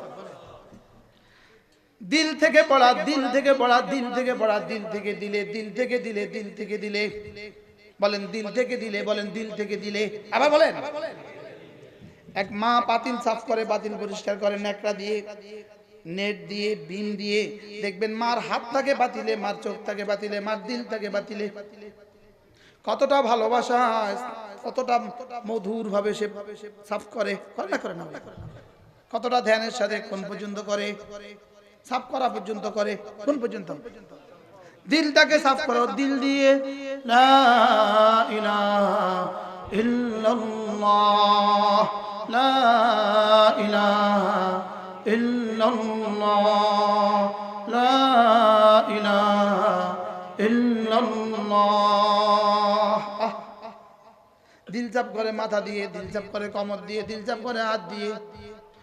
দিল থেকে পড়া, দিল থেকে পড়া, দিল থেকে পড়া, দিল থেকে দিলে, দিল থেকে দিলে, দিল থেকে দিলে, বলেন দিল থেকে দিলে, বলেন দিল থেকে দিলে, আবার বলেন। এক মা পাতিল সাফ করে, পাতিল পরিষ্কার করে ন্যাকড়া দিয়ে, নেট দিয়ে, বিম দিয়ে, দেখবেন মার হাত থাকে পাতিলে, মার চোখ থাকে পাতিলে, মার দিল থাকে পাতিলে। কতটা ভালোবাসা, কতটা মধুর ভাবে সে সাফ করে, করে না করে না? কতটা ধ্যানের সাথে কোন পর্যন্ত করে, সাফ করা পর্যন্ত করে, কোন পর্যন্ত? দিলটাকে সাফ করো, দিল দিয়ে লা ইলাহা ইল্লাল্লাহ, লা ইলাহা ইল্লাল্লাহ, লা ইলাহা ইল্লাল্লাহ। দিল চাপ করে মাথা দিয়ে, দিল চাপ করে কোমর দিয়ে, দিল চাপ করে হাত দিয়ে।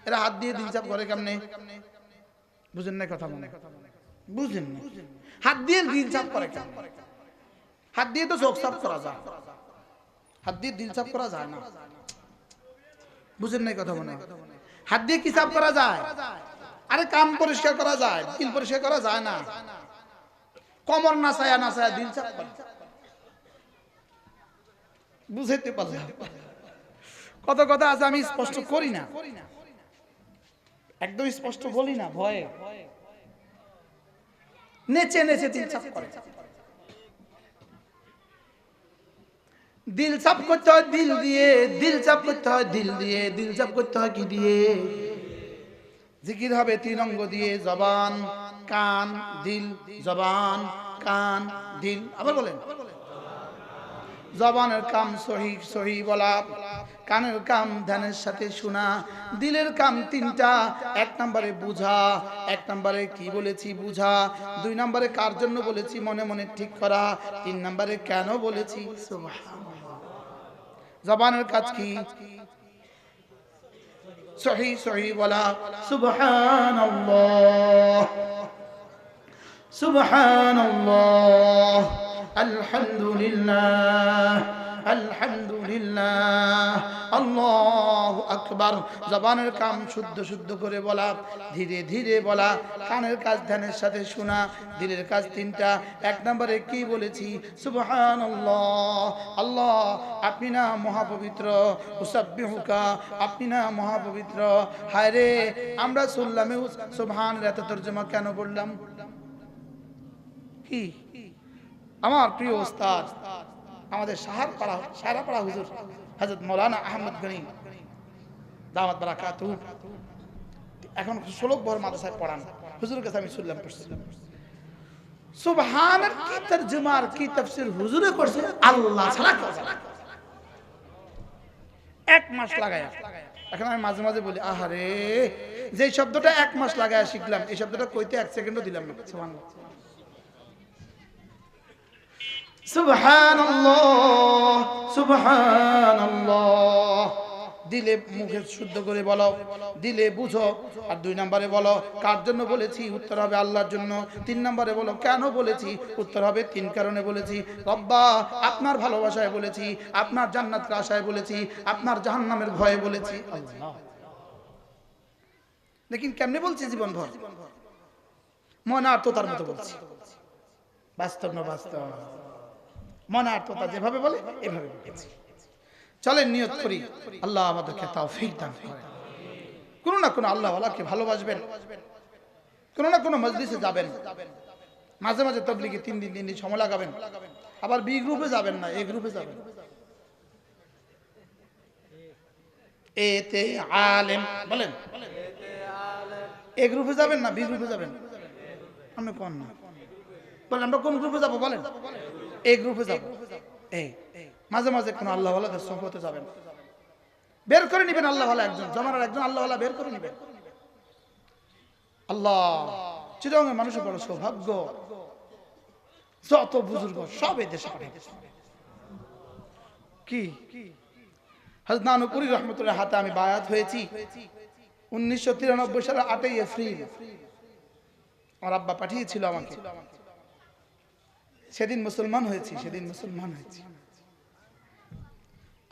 এরা হাত দিয়ে দিল চাপ করে কেমনে? বুঝেন না কথা? মনে বুঝেন না? হাত দিয়ে দিল চাপ করে কেমনে? হাত দিয়ে তো চোখ চাপ করা যায়, হাত দিয়ে দিল চাপ করা যায় না। বুঝেন না কথা? মনে হাত দিয়ে কি চাপ করা যায়? আরে কান পরিষ্কার করা যায়, দিল পরিষ্কার করা যায় না। কোমর নাচায়া নাচায়া দিল চাপ করে, বুঝাইতে পারলাম? কত কথা আছে আমি স্পষ্ট করি না, একদম স্পষ্ট বলি না, ভয়ে নেচে নেচে দিল চাপ করে। দিল চাপ করতে হয় দিল দিয়ে, দিল চাপ করতে হয় দিল দিয়ে, দিল চাপ করতে হয় কি দিয়ে? জিকির হবে 3 অঙ্গ দিয়ে, জবান, কান, দিল। জবান, কান, দিল। আবার বলেন। জবানের কাম সহি সহি বলা, কানের কাম ধ্যানের সাথে শোনা, দিলের কাম 3টা। 1 নম্বরে বুঝা, 1 নম্বরে কি বলেছি বুঝা, 2 নম্বরে কার জন্য বলেছি মনে মনে ঠিক করা, 3 নম্বরে কেন বলেছি। সুবহানাল্লাহ। জবানের কাজ কি? সহি সহি বলা, সুবহানাল্লাহ, সুবহানাল্লাহ, আলহামদুলিল্লাহ, আলহামদুলিল্লাহ, আল্লাহু আকবার। জবানের কাম শুদ্ধ শুদ্ধ করে বলা, ধীরে ধীরে বলা, কানের কাজ ধ্যানের সাথে শোনা, দিলের কাজ 3টা। 1 নম্বরে কি বলেছি? সুবহানাল্লাহ। আল্লাহ আপনি না মহাপবিত্র, উসাব্বিহুকা, আপনি না মহাপবিত্র। হায় রে, আমরা শুনলাম সুবহানের এত তরজমা কেন বললাম? কি আমার প্রিয় ওস্তাদ, আমাদের সাহারাপাড়া হুজুর হযরত মাওলানা আহমদ গনি দাওয়াত বারাকাতুহু, এখন 16 বছর মাদ্রাসায় পড়ান। হুজুরের কাছে আমি শুনলাম, পড়ছিলাম সুবহানের কি তরজমার কি তাফসীর হুজুরে করছে আল্লাহ ছাড়া কেউ জানে না। 1 মাস লাগায়া। এখন আমি মাঝে মাঝে বলি, আহারে, যে শব্দটা 1 মাস লাগায়া শিখলাম, এই শব্দটা কইতে 1 সেকেন্ডও দিলাম না। সুবহানাল্লাহ। সুবহানাল্লাহ সুবহানাল্লাহ। দিলে মুখে শুদ্ধ করে বলো, দিলে বুঝো। আর 2 নম্বরে বলো কার জন্য বলেছি, উত্তর হবে আল্লাহর জন্য। 3 নম্বরে বলো কেন বলেছি, উত্তর হবে 3 কারণে বলেছি। রব্বা আপনার ভালোবাসায় বলেছি, আপনার জান্নাতের আশায় বলেছি, আপনার জাহান্নামের ভয়ে বলেছি। আল্লাহ, লেকিন কেমনে বলছি? জীবন ভর মনে আর তোতার মতো বলছি। বাস্তব না বাস্তব? মনে আর তোতা যেভাবে বলে এভাবে বলছি। চলেন নিয়ত করি, আল্লাহ আমাদেরকে তৌফিক দান করেন। কোন না কোন আল্লাহওয়ালাকে ভালোবাসবেন, কোন না কোন মজলিসে যাবেন, মাঝে মাঝে তাবলীগে 3 দিন সময় লাগাবেন। আবার বি গ্রুপে যাবেন না, এ গ্রুপে যাবেন। এতে আলেম বলেন, এ গ্রুপে যাবেন না বি গ্রুপে যাবেন? আমরা কোন না বলেন, আমরা কোন গ্রুপে যাব বলেন? এ গ্রুপে যাব। এই মাঝে মাঝে কোন আল্লাহওয়ালাদের সোহবতে যাবেন, বের করে নেবেন আল্লাহওয়ালা একজন, জমানার একজন আল্লাহওয়ালা বের করে নেবেন। আল্লাহ চিরঙ্গের মানুষের বড় সৌভাগ্য, যত বুজুর্গ সব এই দেশে পাঠিয়েছে। কি হযরত নানুপুরি রহমতুল্লাহ হাতে আমি বায়াত হয়েছি 1993 সালের 8ই এপ্রিল। আমার আব্বা পাঠিয়েছিল আমাকে, সেদিন মুসলমান হয়েছি, সেদিন মুসলমান হয়েছি।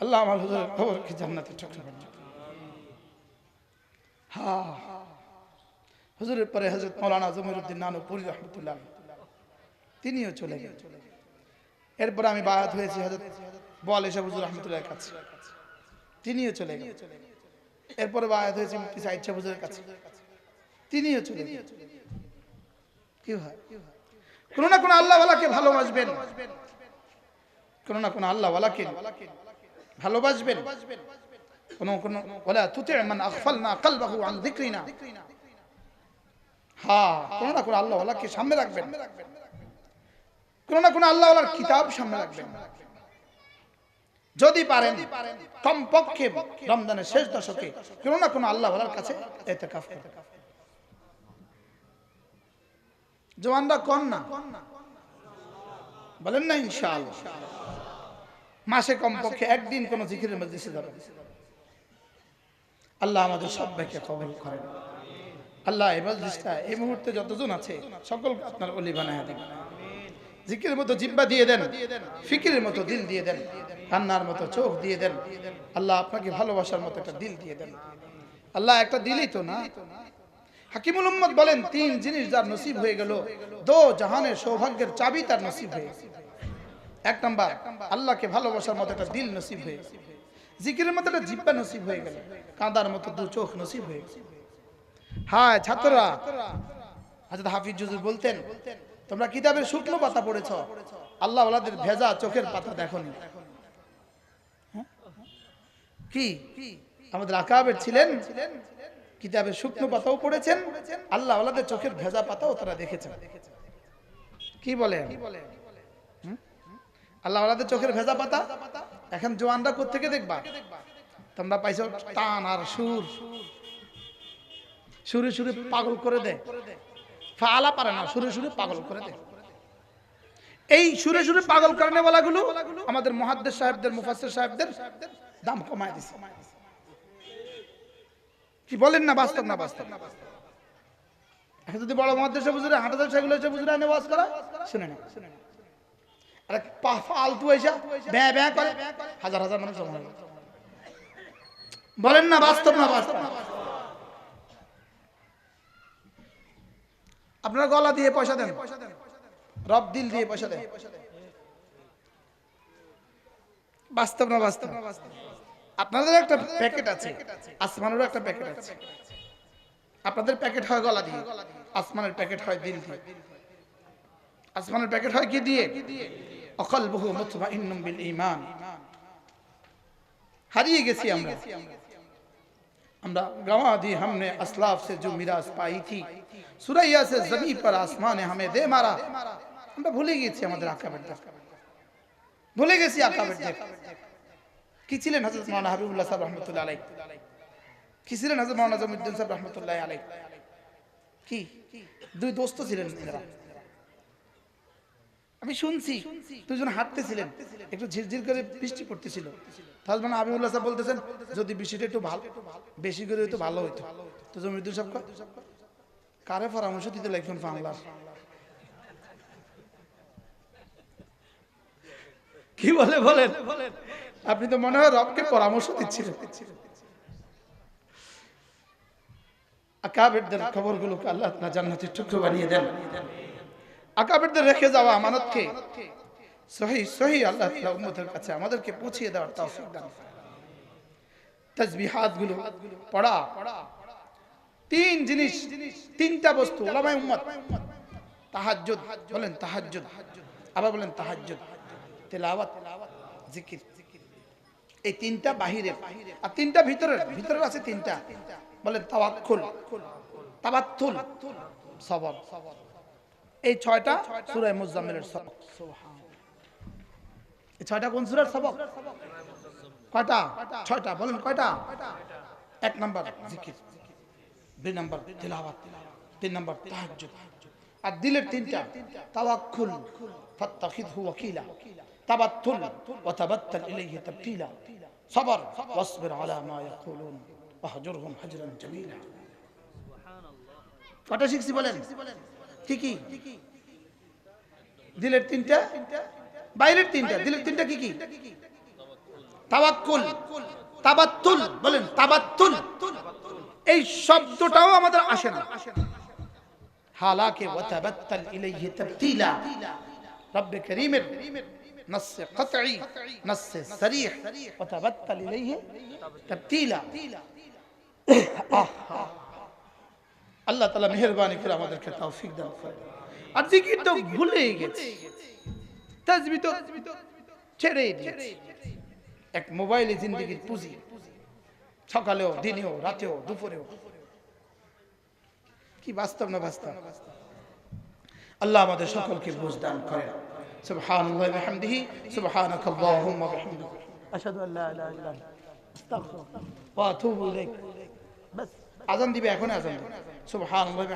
আল্লাহ আমার হুজুরের খবরকে জান্নাতে ঠকতে পারেন। হ্যাঁ, হুজুরের পরে হযরত মাওলানা জমিরুদ্দিন নানুপুরি রহমতুল্লাহ তিনিও চলে গেলেন। এরপর আমি বায়াত হয়েছি হযরত বোয়ালে শাহ হুজুর রহমতুল্লাহর কাছে, তিনিও চলে গেলেন। এরপরে বায়াত হয়েছি মুফতি সাইদ শাহ হুজুরের কাছে, তিনিও চলে গেলেন। কি হয়? কোন না কোন আল্লাহওয়ালাকে ভালোবাসবেন, কোন না কোন আল্লাহওয়ালাকে ভালোবাসবেন। কোন কোন ওয়ালা তুতি মান আগফালনা কলবহু আন যিকরিনা। হ্যাঁ, কোন না কোন আল্লাহওয়ালাকে সামনে রাখবেন, কোন না কোন আল্লাহওয়ালার কিতাব সামনে রাখবেন। যদি পারেন কমপক্ষে রমজানের শেষ দশকে কোন না কোন আল্লাহওয়ালার কাছে ইতিকাফ করবেন। জওয়ানরা কোন না বলেন না ইনশাআল্লাহ। মাসে কমপক্ষে একদিন কোন জিকিরের মজলিসে যাবেন। আল্লাহ আমাদের সবাইকে কবুল করেন। আল্লাহ এই মজলিসটা এই মুহূর্তে যতজন আছে সকলকে আপনার ওলি বানায় দেন। জিকিরের মতো জিহ্বা দিয়ে দেন, ফিকিরের মতো দিল দিয়ে দেন, কান্নার মতো চোখ দিয়ে দেন। আল্লাহ আপনাকে ভালোবাসার মতো একটা দিল দিয়ে দেন। আল্লাহ একটা দিলই তো না। হাকিমুল উম্মত বলেন 3 জিনিস যার নসিব হয়ে গেল, 2 জাহানের সৌভাগ্যের চাবি তার নসিব হয়ে গেল। 1 নাম্বার আল্লাহকে ভালোবাসার মতো একটা দিল নসিব হয়ে গেল, জিকিরের মতো একটা জিহ্বা নসিব হয়ে গেল, কাঁদার মতো 2 চোখ নসিব হয়ে গেল। হ্যাঁ ছাত্ররা, হযরত হাফিজ হুজুর বলতেন, তোমরা কিতাবের শুকনো পাতা পড়েছো, আল্লাহ ওয়ালাদের ভেজা চোখের পাতা দেখোনি। কি আমাদের আকাবের ছিলেন, কিতাবের শুকনো পাতাও পড়েছেন, আল্লাহ ওয়ালাদের চোখের ভেজা পাতাও তারা দেখেছেন। কি বলে আল্লাহ ওয়ালাদের চোখের ভেজা পাতা? এখন জওয়ানরা কোত্থেকে দেখবা? তোমরা পাইছো টান আর সুর, সুরে সুরে পাগল করে দেয়। ফালা পারে না, সুরে সুরে পাগল করে দেয়। এই সুরে সুরে পাগল করনে বলাগুলো আমাদের মুহাদ্দিস সাহেবদের, মুফাসসির সাহেবদের দাম কমায় দিছে। কি বলেন না বাস্তব না বাস্তব? এখন যদি বড় মুহাদ্দিস হুজুরে হাটাদার সেগুলো এসে হুজুরে এনে ওয়াজ করা শুনে না, আরে ফালতু এসে ব্যা ব্যা করে হাজার হাজার মানুষ জমা হয়। বলেন না বাস্তব না বাস্তব? আপনারা গলা দিয়ে পয়সা দেন, রব দিল দিয়ে পয়সা দেন। বাস্তব না বাস্তব? আপনাদের একটা প্যাকেট আছে, আসমানেরও একটা প্যাকেট আছে। আপনাদের প্যাকেট হয় গলা দিয়ে, আসমানের প্যাকেট হয় দিল দিয়ে। আসমানের প্যাকেট হয় কি দিয়ে? অকলবুহু মুতমাইন্নুম বিল ঈমান। হারিয়ে গেছি আমরা। আমরা गंवा दी हमने असलाफ से जो मिराज पाई थी, सुरैया से जमीन पर आसमान ने हमें दे मारा। আমরা ভুলে গেছি আমাদের আকাবের দেখা, ভুলে গেছি আকাবের দেখা। কি ছিলেন হযরত মাওলানা হাবিবুল্লাহ সাহেব রাহমাতুল্লাহ আলাইহি? কি ছিলেন হযরত মাওলানা জমিউদ্দিন সাহেব রাহমাতুল্লাহ আলাইহি? কি 2 দোস্ত ছিলেন এরা। আমি শুনছি দুজন হাঁটতেছিলেন, একটু ঝিরঝির করে বৃষ্টি পড়তেছিল। তাহলে আবিউল্লাহ সাহেব বলতেছেন যদি বৃষ্টিটা একটু ভালো বেশি করে হইতো ভালো হইতো। তো জমিরুদ্দিন সাহেব কারে পরামর্শ দিতে লাগবেন বাংলার? কি বলে বলেন? আপনি তো মনে হয় রবকে পরামর্শ দিচ্ছিলেন। আকাবেরদের খবরগুলোকে আল্লাহ তাআলা জান্নাতের টুকরো বানিয়ে দেন। আকাবেরদের রেখে যাওয়া আমানতকে সহি আল্লাহ তাআলা উম্মতের কাছে আমাদেরকে পৌঁছিয়ে দেওয়ার তৌফিক দান করেন। তাসবিহাতগুলো পড়া, তিন জিনিস, তিনটা বস্তু উলামায়ে উম্মত। তাহাজ্জুদ, বলেন তাহাজ্জুদ, আবার বলেন তাহাজ্জুদ, তেলাওয়াত, জিকির। এই তিনটা বাহিরের, আর তিনটা ভিতরের। ভিতরের আছে তিনটা, বলেন তাওয়াক্কুল, তাবাত্তুল, সবর। এই ছয়টা সূরা মুজাম্মিলের সবক। সুবহানাল্লাহ। এই ছয়টা কোন সূরার সবক? কয়টা? ছয়টা। বলেন কয়টা? এক নাম্বার জিকির, দুই নাম্বার তিলাওয়াত, তিন নাম্বার তাহাজ্জুদ। আর দিলের তিনটা, তাওয়াক্কুল, ফাত্তাখিযহু ওয়াকিলা, তাবাত্তুল ওয়া তাবাত্তাল ইলাইহি তাবতিলা, সবর ওয়াসবির আলা মা ইয়াকুলুন ওয়াহজুরহুম হাজরান জামিলা। কয়টা শিখছি বলেন? কি কি? দিলের তিনটা, বাইরের তিনটা। দিলের তিনটা কি কি? তাওয়াক্কুল, তাবাত্তুল, বলেন তাবাত্তুল। এই শব্দটাও আমাদের আসে না। হালাকে ওয়া তাবাত্তাল ইলাইহি তাবতিলা, রব্বে কারীমের নসে কতঈ, নসে সরিহ, ওয়া তাবাত্তাল ইলাইহি তাবতিলা। আল্লাহ তাআলা মেহেরবানি করে আমাদেরকে তৌফিক দান করেন। আর জিকির তো ভুলেই গেছি, তাসবিহ তো ছেড়েই দিয়েছি। এক মোবাইলে জিন্দেগির পুঁজি, সকালেও, দিনেও, রাতেও, দুপুরেও। কি বাস্তব না বাস্তব? আল্লাহ আমাদের সকলকে বুঝ দান করেন। সুবহানাল্লাহি ওয়া বিহামদিহি, সুবহানাকাল্লাহুম্মা ওয়া বিহামদিকা, আশহাদু আল্লা ইলাহা ইল্লা আনতা, আস্তাগফিরুকা ওয়া আতুবু ইলাইক। বাস আযান দিবে, এখন আযান দিবে। সুবহানাল্লাহি।